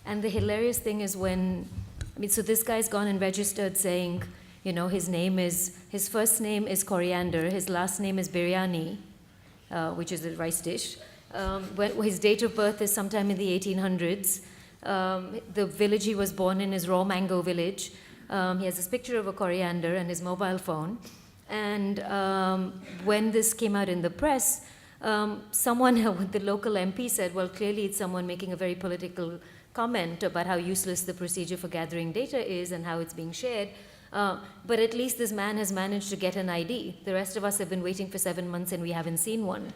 [SPEAKER 4] And the hilarious thing is so this guy's gone and registered saying, his first name is coriander, his last name is biryani, which is a rice dish. His date of birth is sometime in the 1800s. The village he was born in is Raw Mango Village. He has this picture of a coriander and his mobile phone. And when this came out in the press, the local MP said, well, clearly it's someone making a very political comment about how useless the procedure for gathering data is and how it's being shared. But at least this man has managed to get an ID. The rest of us have been waiting for 7 months and we haven't seen one.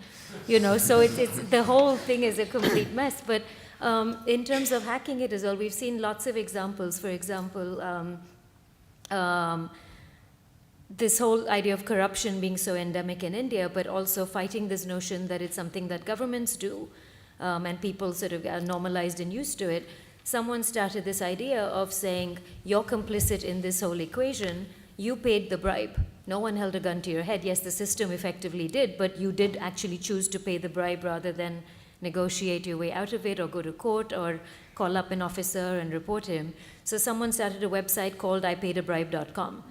[SPEAKER 4] So it's the whole thing is a complete mess. But in terms of hacking it as well, we've seen lots of examples. For example, this whole idea of corruption being so endemic in India, but also fighting this notion that it's something that governments do, and people sort of are normalized and used to it. Someone started this idea of saying, you're complicit in this whole equation, you paid the bribe. No one held a gun to your head. Yes, the system effectively did, but you did actually choose to pay the bribe rather than negotiate your way out of it or go to court or call up an officer and report him. So someone started a website called IPaidAbribe.com,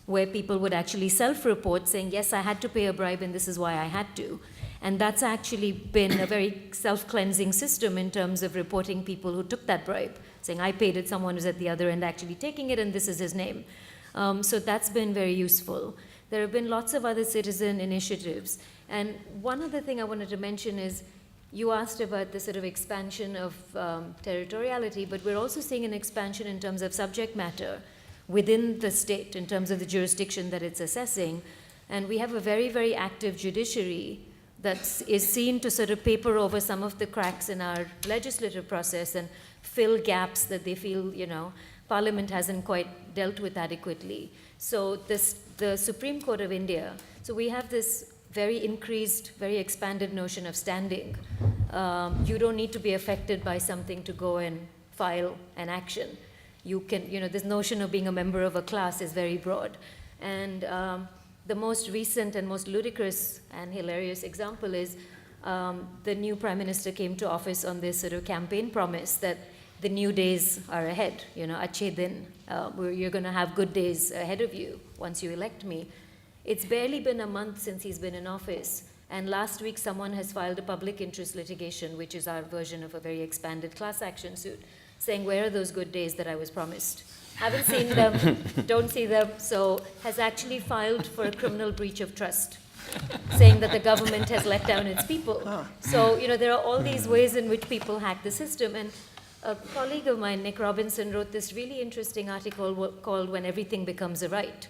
[SPEAKER 4] where people would actually self-report saying, yes, I had to pay a bribe and this is why I had to. And that's actually been a very self-cleansing system in terms of reporting people who took that bribe, saying I paid it, someone who's at the other end actually taking it, and this is his name. So that's been very useful. There have been lots of other citizen initiatives. And one other thing I wanted to mention is, you asked about the sort of expansion of territoriality, but we're also seeing an expansion in terms of subject matter within the state, in terms of the jurisdiction that it's assessing. And we have a very, very active judiciary that is seen to sort of paper over some of the cracks in our legislative process and fill gaps that they feel, Parliament hasn't quite dealt with adequately. So the Supreme Court of India, so we have this very increased, very expanded notion of standing. You don't need to be affected by something to go and file an action. You can, this notion of being a member of a class is very broad. And the most recent and most ludicrous and hilarious example is the new Prime Minister came to office on this sort of campaign promise that the new days are ahead, Achhe din, you're going to have good days ahead of you once you elect me. It's barely been a month since he's been in office, and last week someone has filed a public interest litigation, which is our version of a very expanded class action suit, saying, where are those good days that I was promised? Haven't seen them, don't see them, so has actually filed for a criminal breach of trust, saying that the government has let down its people. So, there are all these ways in which people hack the system, and a colleague of mine, Nick Robinson, wrote this really interesting article called When Everything Becomes a Right,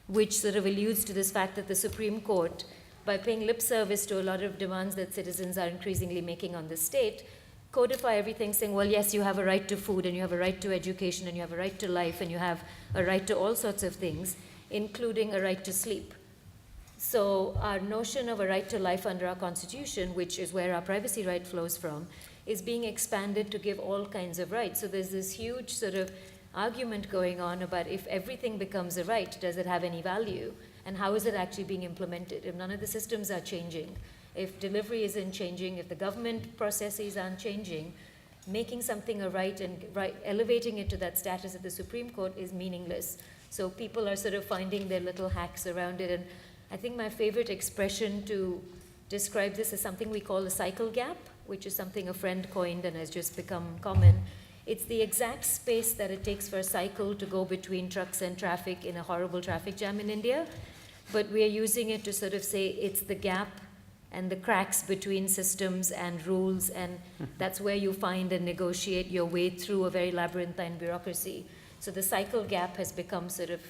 [SPEAKER 4] which sort of alludes to this fact that the Supreme Court, by paying lip service to a lot of demands that citizens are increasingly making on the state, codify everything saying, well, yes, you have a right to food, and you have a right to education, and you have a right to life, and you have a right to all sorts of things, including a right to sleep. So our notion of a right to life under our Constitution, which is where our privacy right flows from, is being expanded to give all kinds of rights. So there's this huge sort of argument going on about if everything becomes a right, does it have any value? And how is it actually being implemented? If none of the systems are changing, if delivery isn't changing, if the government processes aren't changing, making something a right and elevating it to that status at the Supreme Court is meaningless. So people are sort of finding their little hacks around it. And I think my favorite expression to describe this is something we call a cycle gap, which is something a friend coined and has just become common. It's the exact space that it takes for a cycle to go between trucks and traffic in a horrible traffic jam in India. But we are using it to sort of say it's the gap and the cracks between systems and rules, and that's where you find and negotiate your way through a very labyrinthine bureaucracy. So the cycle gap has become sort of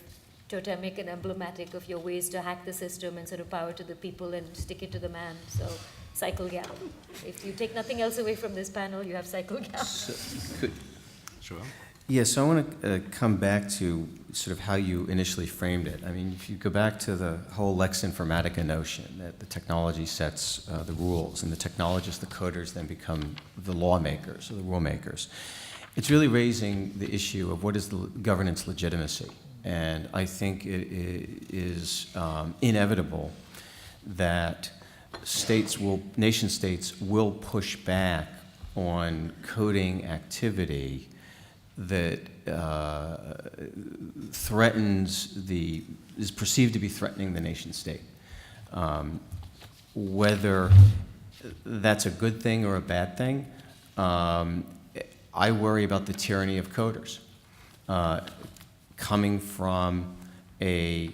[SPEAKER 4] totemic and emblematic of your ways to hack the system and sort of power to the people and stick it to the man. So cycle gap. If you take nothing else away from this panel, you have cycle gap.
[SPEAKER 1] Sure.
[SPEAKER 2] Yeah, so I want to come back to sort of how you initially framed it. I mean, if you go back to the whole Lex Informatica notion, that the technology sets the rules, and the technologists, the coders, then become the lawmakers or the rule makers. It's really raising the issue of what is the governance legitimacy. And I think it is inevitable that nation states will push back on coding activity that is perceived to be threatening the nation state. Whether that's a good thing or a bad thing, I worry about the tyranny of coders. Coming from a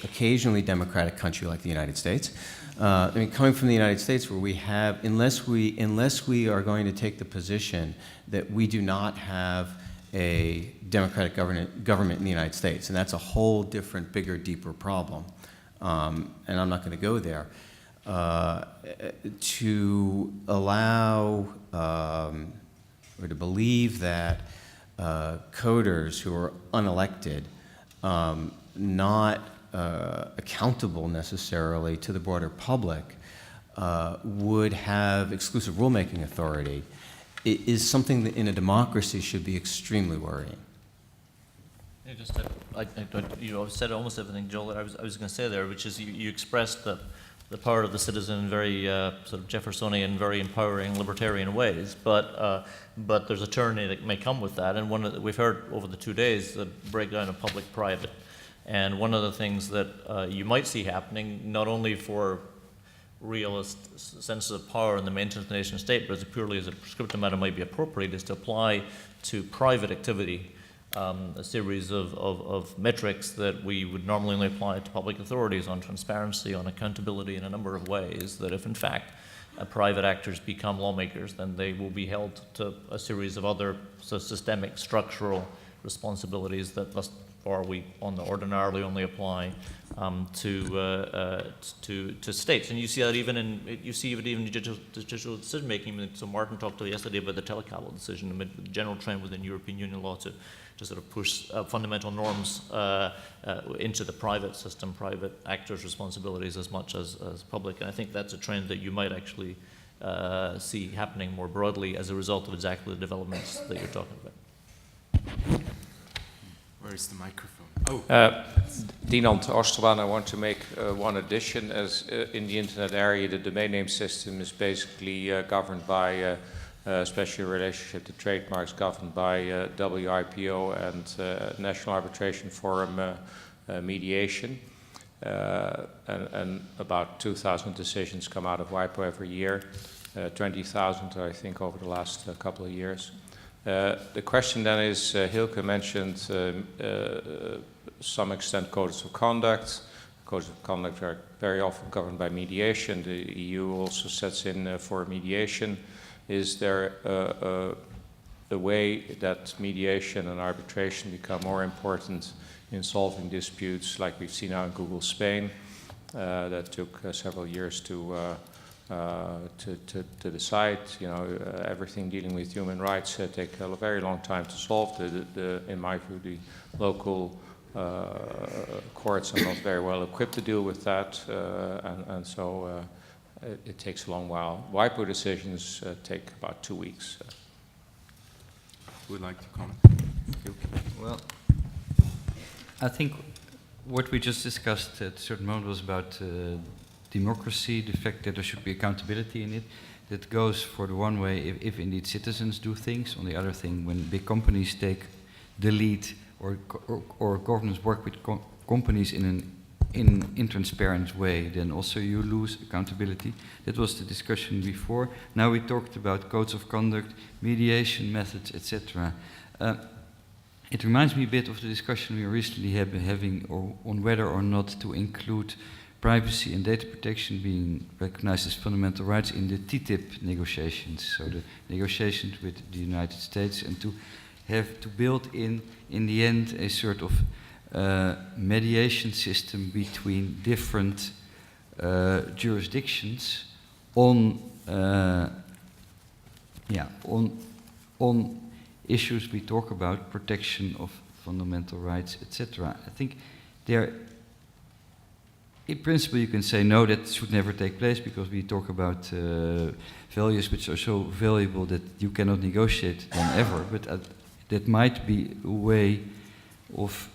[SPEAKER 2] occasionally democratic country like the United States, coming from the United States, where we have, unless we are going to take the position that we do not have a democratic government in the United States, and that's a whole different, bigger, deeper problem, and I'm not going to go there, to allow or to believe that coders who are unelected, not accountable necessarily to the broader public, would have exclusive rulemaking authority is something that in a democracy should be extremely worrying.
[SPEAKER 3] You said almost everything, Joel, that I was going to say there, which is you expressed the power of the citizen in very sort of Jeffersonian, very empowering, libertarian ways. But there's a tyranny that may come with that, and we've heard over the 2 days the breakdown of public-private. And one of the things that you might see happening, not only for realist sense of power and the maintenance of the nation state, but purely as a prescriptive matter might be appropriate, is to apply to private activity a series of metrics that we would normally only apply to public authorities on transparency, on accountability in a number of ways, that if in fact private actors become lawmakers, then they will be held to a series of other systemic structural responsibilities that thus far we ordinarily only apply to states, and you see that even in digital decision making. So Martin talked yesterday about the telecable decision, the general trend within European Union law to sort of push fundamental norms into the private system, private actors' responsibilities as much as public, and I think that's a trend that you might actually see happening more broadly as a result of exactly the developments that you're talking about.
[SPEAKER 1] Where is the microphone?
[SPEAKER 9] Dinant Oosterman, I want to make one addition. As in the internet area, the domain name system is basically governed by, especially in relationship to trademarks, governed by WIPO and National Arbitration Forum mediation. And about 2,000 decisions come out of WIPO every year, 20,000 I think over the last couple of years. The question then is, Hilke mentioned some extent codes of conduct. Codes of conduct are very often governed by mediation. The EU also sets in for mediation. Is there a way that mediation and arbitration become more important in solving disputes, like we've seen now in Google Spain, that took several years to decide? You know, everything dealing with human rights take a very long time to solve. In my view, the local courts are not very well equipped to deal with that, and so it takes a long while. WIPO decisions take about 2 weeks.
[SPEAKER 1] Who would like to comment?
[SPEAKER 5] Well, I think what we just discussed at a certain moment was about democracy, the fact that there should be accountability in it. That goes for the one way if indeed citizens do things. On the other thing, when big companies take the lead or governments work with companies in an intransparent way, then also you lose accountability. That was the discussion before. Now we talked about codes of conduct, mediation methods, etc. It reminds me a bit of the discussion we were recently having on whether or not to include privacy and data protection being recognized as fundamental rights in the TTIP negotiations, so the negotiations with the United States, and to have to build in the end a sort of mediation system between different jurisdictions on issues we talk about, protection of fundamental rights, etc. I think there, in principle, you can say no, that should never take place because we talk about values which are so valuable that you cannot negotiate them ever. But that might be a way of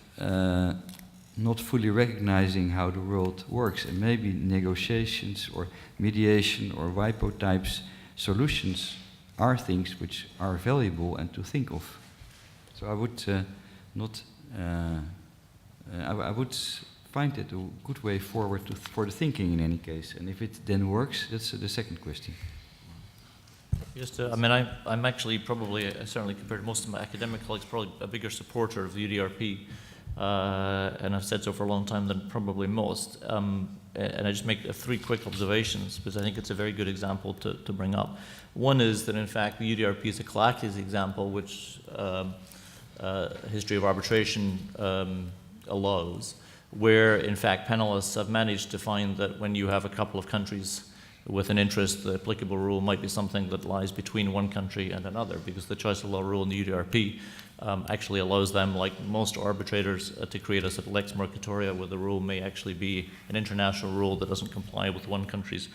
[SPEAKER 5] not fully recognizing how the world works, and maybe negotiations or mediation or WIPO types solutions are things which are valuable and to think of. So I would I would find it a good way forward for the thinking in any case. And if it then works, that's the second question.
[SPEAKER 3] Just, I'm actually probably, certainly compared to most of my academic colleagues, probably a bigger supporter of the UDRP, and I've said so for a long time than probably most. And I just make 3 quick observations because I think it's a very good example to bring up. One is that in fact the UDRP is a Kalakis example, which history of arbitration allows, where in fact panelists have managed to find that when you have a couple of countries with an interest, the applicable rule might be something that lies between one country and another, because the choice of law rule in the UDRP actually allows them, like most arbitrators, to create a sort of lex mercatoria, where the rule may actually be an international rule that doesn't comply with one country's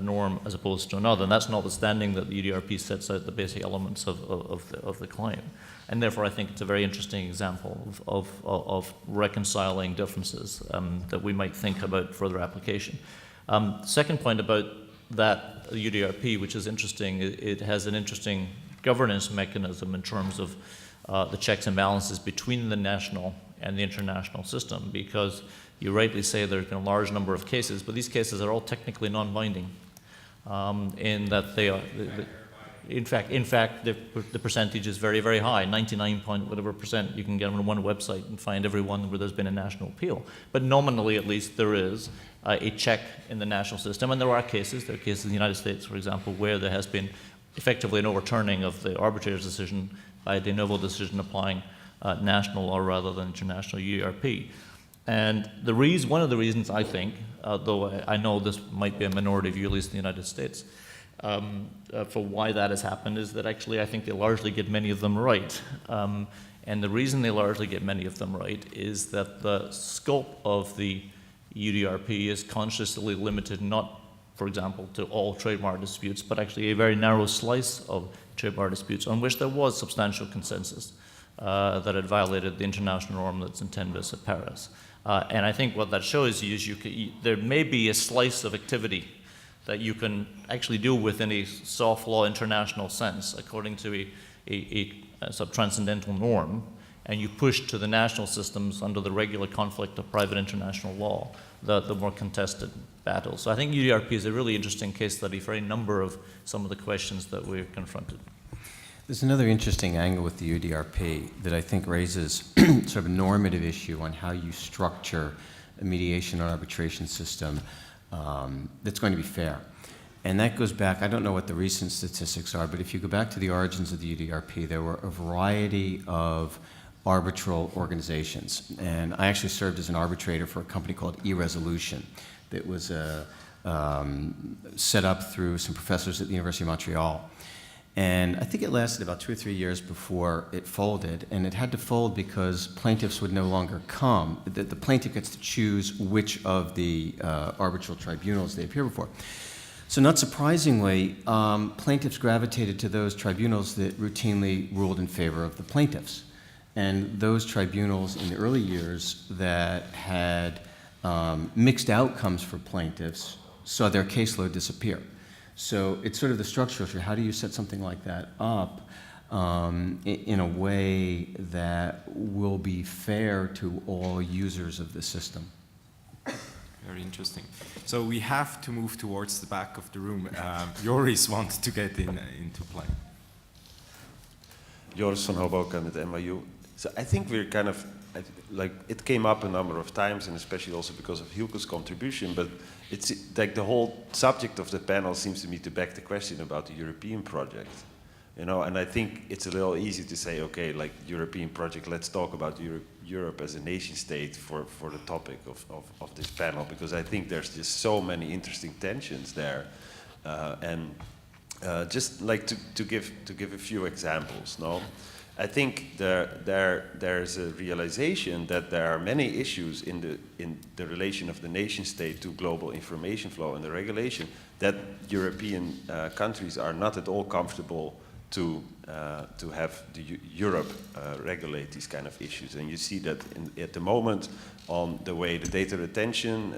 [SPEAKER 3] norm as opposed to another. And that's notwithstanding that the UDRP sets out the basic elements of the claim. And therefore I think it's a very interesting example of reconciling differences that we might think about further application. Second point about that UDRP, which is interesting, it has an interesting governance mechanism in terms of the checks and balances between the national and the international system, because you rightly say there's been a large number of cases, but these cases are all technically non-binding in that they are, in fact, the percentage is very, very high, 99 point whatever percent. You can get on one website and find every one where there's been a national appeal. But nominally, at least, there is a check in the national system, and there are cases in the United States, for example, where there has been effectively an overturning of the arbitrator's decision by a de novo decision applying national law rather than international UDRP. And one of the reasons I think, though I know this might be a minority view, at least in the United States, for why that has happened is that actually I think they largely get many of them right. And the reason they largely get many of them right is that the scope of the UDRP is consciously limited not, for example, to all trademark disputes, but actually a very narrow slice of trademark disputes on which there was substantial consensus that had violated the international norm that's in 10 bis at Paris. And I think what that shows you is there may be a slice of activity that you can actually do within a soft law international sense, according to a sub-transcendental norm, and you push to the national systems under the regular conflict of private international law, the more contested battles. So I think UDRP is a really interesting case study for a number of some of the questions that we're confronted.
[SPEAKER 2] There's another interesting angle with the UDRP that I think raises sort of a normative issue on how you structure a mediation or arbitration system that's going to be fair. And that goes back, I don't know what the recent statistics are, but if you go back to the origins of the UDRP, there were a variety of arbitral organizations. And I actually served as an arbitrator for a company called eResolution that was set up through some professors at the University of Montreal. And I think it lasted about 2 or 3 years before it folded, and it had to fold because plaintiffs would no longer come. The plaintiff gets to choose which of the arbitral tribunals they appear before. So not surprisingly, plaintiffs gravitated to those tribunals that routinely ruled in favor of the plaintiffs. And those tribunals in the early years that had mixed outcomes for plaintiffs saw their caseload disappear. So it's sort of the structural issue. How do you set something like that up in a way that will be fair to all users of the system?
[SPEAKER 1] Very interesting. So we have to move towards the back of the room. Joris wanted to get into play.
[SPEAKER 10] Joris van Hoboken at NYU. So I think we're kind of, like, it came up a number of times, and especially also because of Hilke's contribution, but it's like the whole subject of the panel seems to me to beg the question about the European project. You know, and I think it's a little easy to say, okay, like European project, let's talk about Europe as a nation state for the topic of this panel, because I think there's just so many interesting tensions there. Just like to give a few examples, no? I think there's a realization that there are many issues in the relation of the nation state to global information flow and the regulation that European countries are not at all comfortable to have Europe regulate these kind of issues. And you see that at the moment on the way the data retention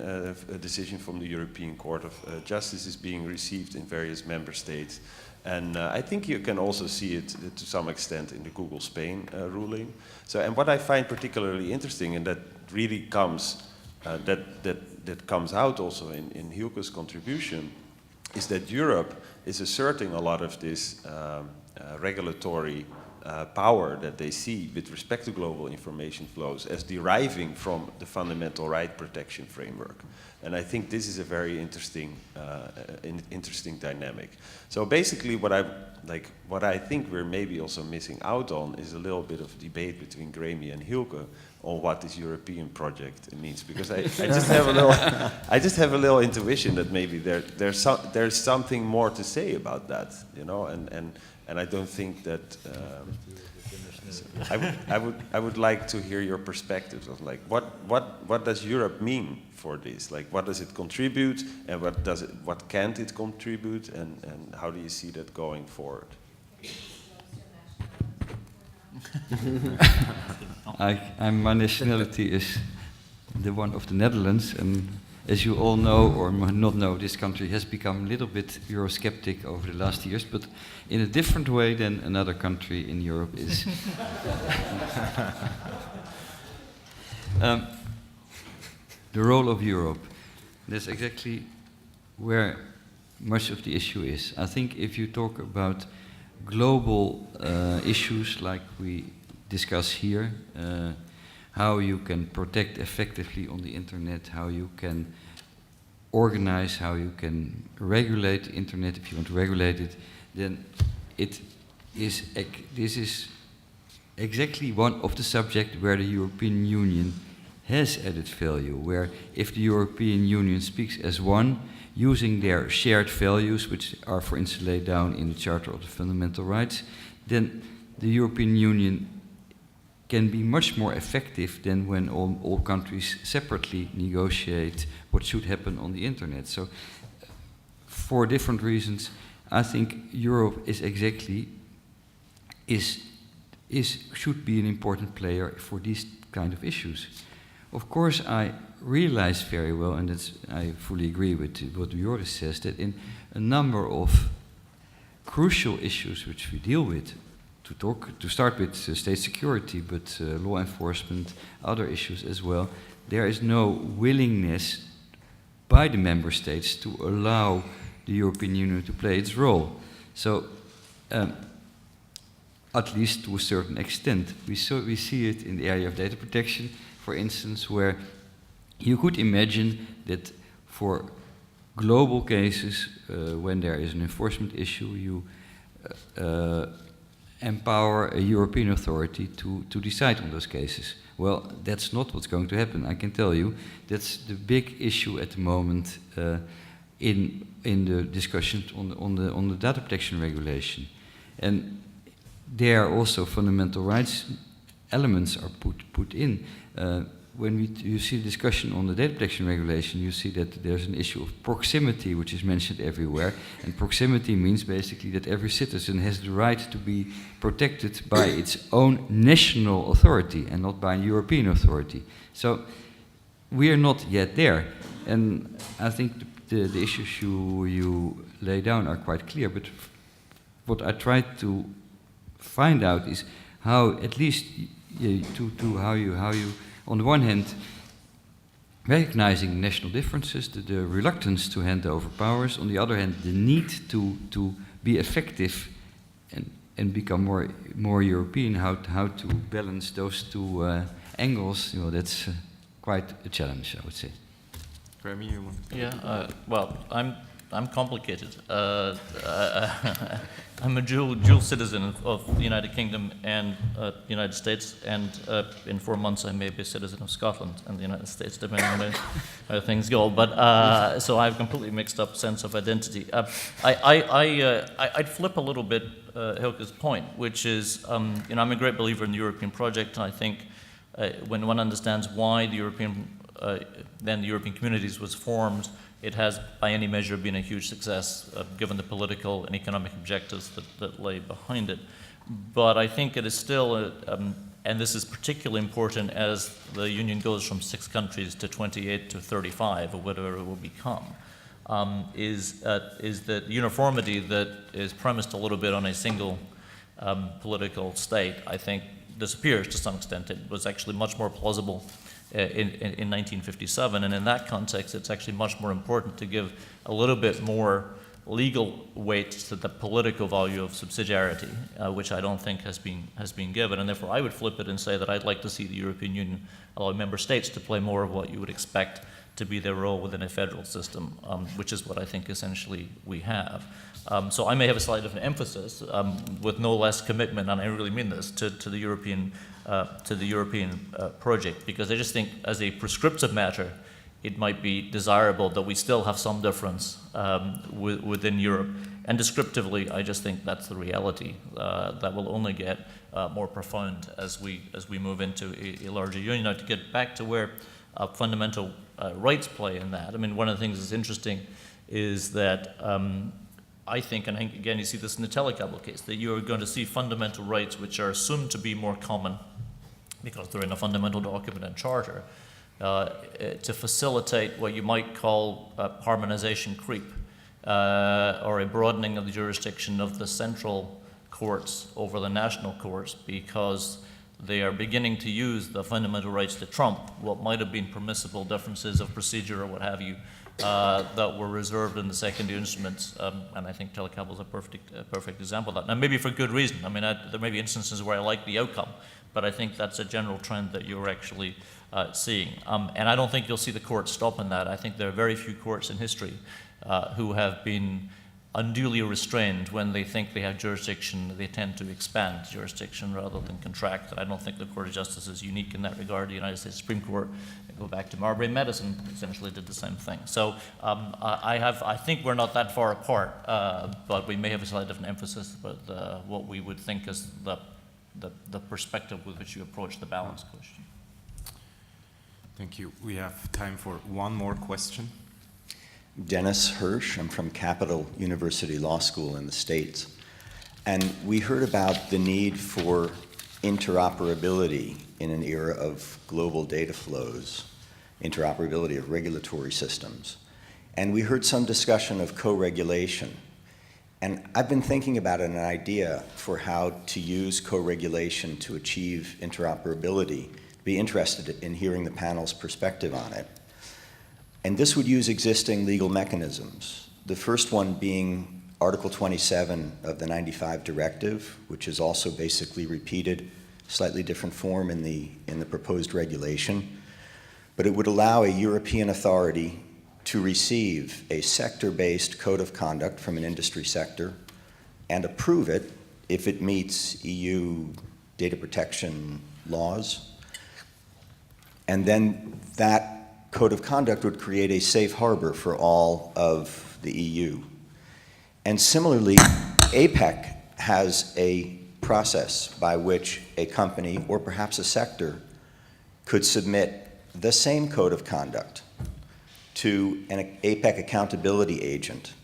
[SPEAKER 10] decision from the European Court of Justice is being received in various member states. And I think you can also see it to some extent in the Google Spain ruling. So, and what I find particularly interesting, and that really comes, that comes out also in Hilke's contribution, is that Europe is asserting a lot of this regulatory power that they see with respect to global information flows as deriving from the fundamental right protection framework. And I think this is a very interesting, interesting dynamic. So basically what I think we're maybe also missing out on is a little bit of debate between Graeme and Hilke on what this European project means, because I just have a little intuition that maybe there's something more to say about that, you know, and I don't think that I would like to hear your perspectives of like what does Europe mean for this? Like, what does it contribute, and what can't it contribute, and how do you see that going forward?
[SPEAKER 5] My nationality is the one of the Netherlands, and as you all know or might not know, this country has become a little bit Eurosceptic over the last years, but in a different way than another country in Europe is. The role of Europe, that's exactly where much of the issue is. I think if you talk about global issues like we discuss here, how you can protect effectively on the internet, how you can organize, how you can regulate the internet if you want to regulate it, then this is exactly one of the subjects where the European Union has added value, where if the European Union speaks as one, using their shared values, which are, for instance, laid down in the Charter of the Fundamental Rights, then the European Union can be much more effective than when all countries separately negotiate what should happen on the internet. So, for different reasons, I think Europe should be an important player for these kind of issues. Of course, I realize very well, and I fully agree with what Joris says, that in a number of crucial issues which we deal with, to start with state security, but law enforcement, other issues as well, there is no willingness by the member states to allow the European Union to play its role. So, at least to a certain extent. We see it in the area of data protection, for instance, where you could imagine that for global cases, when there is an enforcement issue, you empower a European authority to decide on those cases. Well, that's not what's going to happen, I can tell you. That's the big issue at the moment in the discussions on the data protection regulation. And there also fundamental rights elements are put in. When you see the discussion on the data protection regulation, you see that there's an issue of proximity, which is mentioned everywhere. And proximity means basically that every citizen has the right to be protected by its own national authority and not by a European authority. So we are not yet there. And I think the issues you lay down are quite clear. But what I tried to find out is how, at least, how you on the one hand, recognizing national differences, the reluctance to hand over powers, on the other hand, the need to be effective and become more European, how to balance those two angles, that's quite a challenge, I would say.
[SPEAKER 10] Graeme, you want to?
[SPEAKER 3] Yeah, well, I'm complicated. I'm a dual citizen of the United Kingdom and the United States, and in 4 months I may be a citizen of Scotland and the United States, depending on how things go. But so I have a completely mixed up sense of identity. I'd flip a little bit Hilke's point, which is, I'm a great believer in the European project, and I think when one understands why the European communities was formed, it has, by any measure, been a huge success, given the political and economic objectives that lay behind it. But I think it is still, and this is particularly important as the Union goes from 6 countries to 28 to 35, or whatever it will become, is that uniformity that is premised a little bit on a single political state, I think, disappears to some extent. It was actually much more plausible in 1957, and in that context, it's actually much more important to give a little bit more legal weight to the political value of subsidiarity, which I don't think has been given, and therefore I would flip it and say that I'd like to see the European Union allow member states to play more of what you would expect to be their role within a federal system, which is what I think essentially we have. So I may have a slightly different emphasis, with no less commitment, and I really mean this, to the European project, because I just think, as a prescriptive matter, it might be desirable that we still have some difference within Europe. And descriptively, I just think that's the reality that will only get more profound as we move into a larger union. Now, to get back to where fundamental rights play in that, I mean, one of the things that's interesting is that I think, and again, you see this in the telecable case, that you're going to see fundamental rights which are assumed to be more common because they're in a fundamental document and charter, to facilitate what you might call harmonization creep, or a broadening of the jurisdiction of the central courts over the national courts, because they are beginning to use the fundamental rights to trump what might have been permissible differences of procedure or what have you, that were reserved in the secondary instruments, and I think telecable is a perfect example of that. Now, maybe for good reason. I mean, there may be instances where I like the outcome, but I think that's a general trend that you're actually seeing. And I don't think you'll see the courts stop in that. I think there are very few courts in history who have been unduly restrained. When they think they have jurisdiction, they tend to expand jurisdiction rather than contract. And I don't think the Court of Justice is unique in that regard. The United States Supreme Court, go back to Marbury Medicine, essentially did the same thing. So I think we're not that far apart, but we may have a slightly different emphasis. But what we would think is the perspective with which you approach the balance question.
[SPEAKER 1] Thank you. We have time for one more question.
[SPEAKER 11] Dennis Hirsch. I'm from Capital University Law School in the States. And we heard about the need for interoperability in an era of global data flows, interoperability of regulatory systems. And we heard some discussion of co-regulation. And I've been thinking about an idea for how to use co-regulation to achieve interoperability. Be interested in hearing the panel's perspective on it. And this would use existing legal mechanisms. The first one being Article 27 of the 95 Directive, which is also basically repeated, slightly different form in the proposed regulation. But it would allow a European authority to receive a sector-based code of conduct from an industry sector and approve it if it meets EU data protection laws. And then that code of conduct would create a safe harbor for all of the EU. And similarly, APEC has a process by which a company or perhaps a sector could submit the same code of conduct to an APEC accountability agent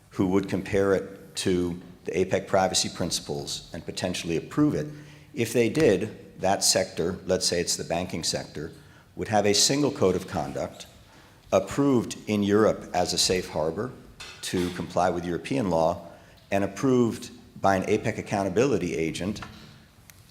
[SPEAKER 11] who would compare it to the APEC privacy principles and potentially approve it. If they did, that sector, let's say it's the banking sector, would have a single code of conduct approved in Europe as a safe harbor to comply with European law and approved by an APEC accountability agent,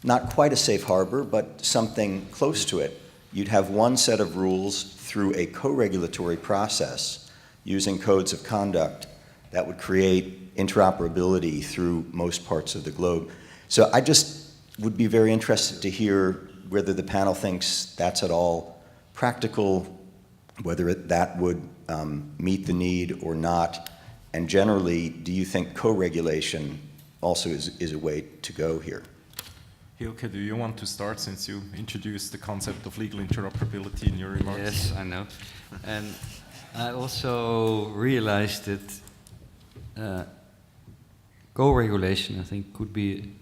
[SPEAKER 11] not quite a safe harbor, but something close to it. You'd have one set of rules through a co-regulatory process using codes of conduct that would create interoperability through most parts of the globe. So I just would be very interested to hear whether the panel thinks that's at all practical, whether that would meet the need or not, and generally, do you think co-regulation also is a way to go here?
[SPEAKER 1] Hilke, do you want to start since you introduced the concept of legal interoperability in your remarks?
[SPEAKER 5] Yes, I know. And I also realized that co-regulation, I think, could be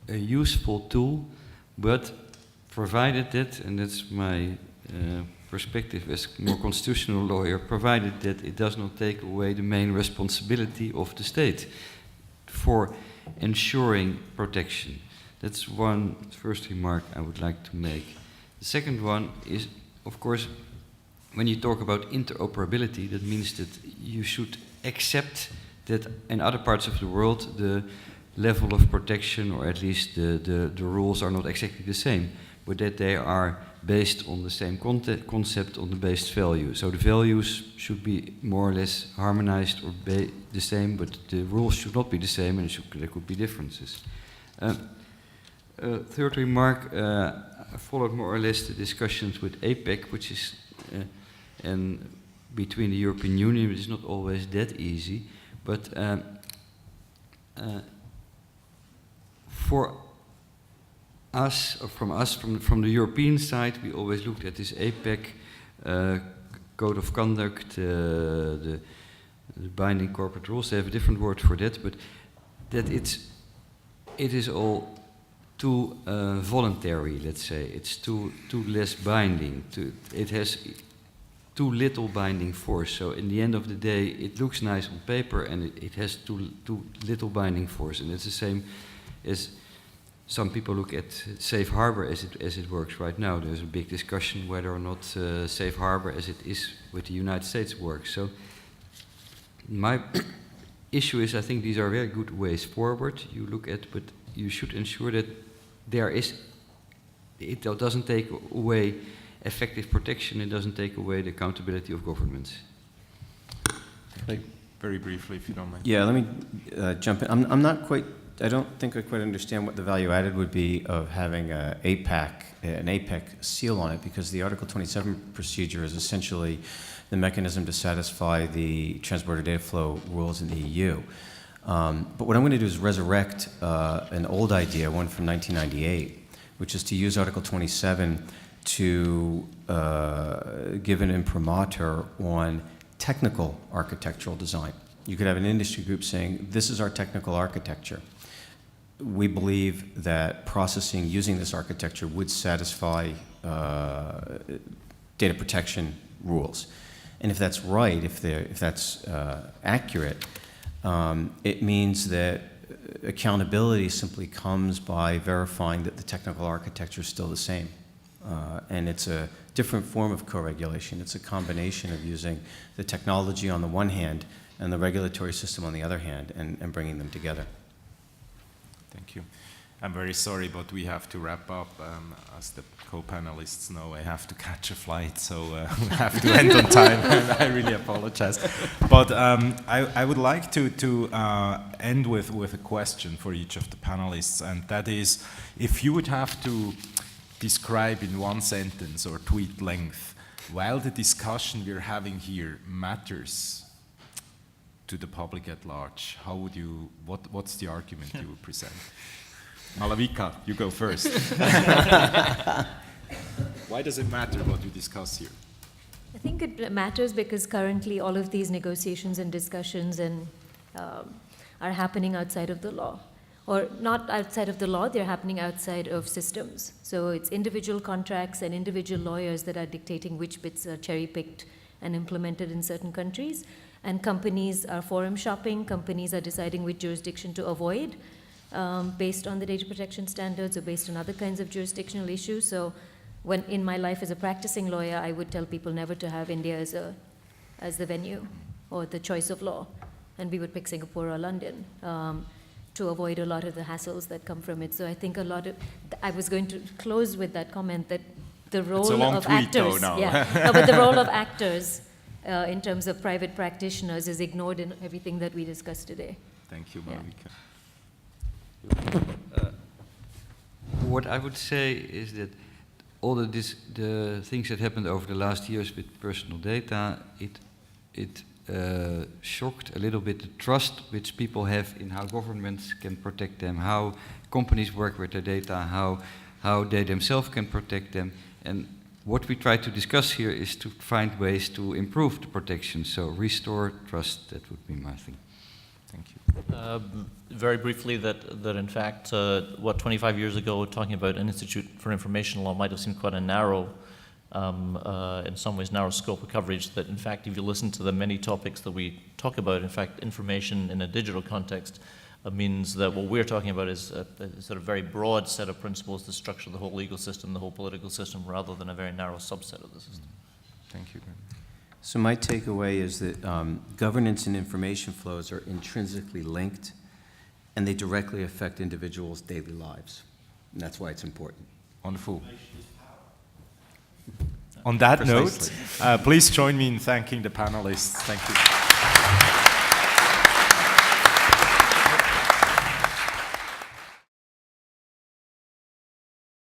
[SPEAKER 5] a useful tool, but provided that, and that's my perspective as more constitutional lawyer, provided that it does not take away the main responsibility of the state for ensuring protection. That's one first remark I would like to make. The second one is, of course, when you talk about interoperability, that means that you should accept that in other parts of the world the level of protection, or at least the rules, are not exactly the same, but that they are based on the same concept, on the base value. So the values should be more or less harmonized or the same, but the rules should not be the same, and there could be differences. Third remark, I followed more or less the discussions with APEC, which is and between the European Union, which is not always that easy, but for us, or from the European side, we always looked at this APEC code of conduct, the binding corporate rules. They have a different word for that, but that it is all too voluntary. Let's say it's too less binding. It has too little binding force. So in the end of the day, it looks nice on paper, and it has too little binding force. And it's the same as some people look at safe harbor as it works right now. There's a big discussion whether or not safe harbor as it is with the United States works. So my issue is, I think these are very good ways forward you look at, but you should ensure that it doesn't take away effective protection, it doesn't take away the accountability of governments.
[SPEAKER 1] Very briefly, if you don't mind.
[SPEAKER 2] Yeah, let me jump in. I'm not quite, I don't think I quite understand what the value added would be of having an APEC seal on it, because the Article 27 procedure is essentially the mechanism to satisfy the transborder data flow rules in the EU. But what I'm going to do is resurrect an old idea, one from 1998, which is to use Article 27 to give an imprimatur on technical architectural design. You could have an industry group saying, this is our technical architecture. We believe that processing using this architecture would satisfy data protection rules. And if that's right, if that's accurate, it means that accountability simply comes by verifying that the technical architecture is still the same. And it's a different form of co-regulation. It's a combination of using the technology on the one hand and the regulatory system on the other hand, and bringing them together.
[SPEAKER 1] Thank you. I'm very sorry, but we have to wrap up. As the co-panelists know, I have to catch a flight, so we have to end on time. I really apologize. But I would like to end with a question for each of the panelists, and that is, if you would have to describe in one sentence or tweet length, while the discussion we're having here matters to the public at large, how would you, what's the argument you would present? Malavika, you go first. Why does it matter what we discuss here?
[SPEAKER 4] I think it matters because currently all of these negotiations and discussions are happening outside of the law. Or not outside of the law, they're happening outside of systems. So it's individual contracts and individual lawyers that are dictating which bits are cherry-picked and implemented in certain countries. And companies are forum shopping, companies are deciding which jurisdiction to avoid based on the data protection standards or based on other kinds of jurisdictional issues. So when in my life as a practicing lawyer, I would tell people never to have India as the venue or the choice of law. And we would pick Singapore or London to avoid a lot of the hassles that come from it. So I think a lot of, I was going to close with that comment that the role of actors, but the role of actors in terms of private practitioners is ignored in everything that we discussed today.
[SPEAKER 1] Thank you, Malavika.
[SPEAKER 5] What I would say is that all the things that happened over the last years with personal data, it shocked a little bit the trust which people have in how governments can protect them, how companies work with their data, how they themselves can protect them. And what we try to discuss here is to find ways to improve the protection, so restore trust. That would be my thing.
[SPEAKER 1] Thank you.
[SPEAKER 3] Very briefly, that in fact, 25 years ago, talking about an Institute for Information Law might have seemed quite a narrow, in some ways narrow scope of coverage, that in fact, if you listen to the many topics that we talk about, in fact, information in a digital context means that what we're talking about is a sort of very broad set of principles to structure the whole legal system, the whole political system, rather than a very narrow subset of the system.
[SPEAKER 1] Thank you.
[SPEAKER 2] So my takeaway is that governance and information flows are intrinsically linked, and they directly affect individuals' daily lives. And that's why it's important.
[SPEAKER 1] Wonderful. On that note, please join me in thanking the panelists. Thank you.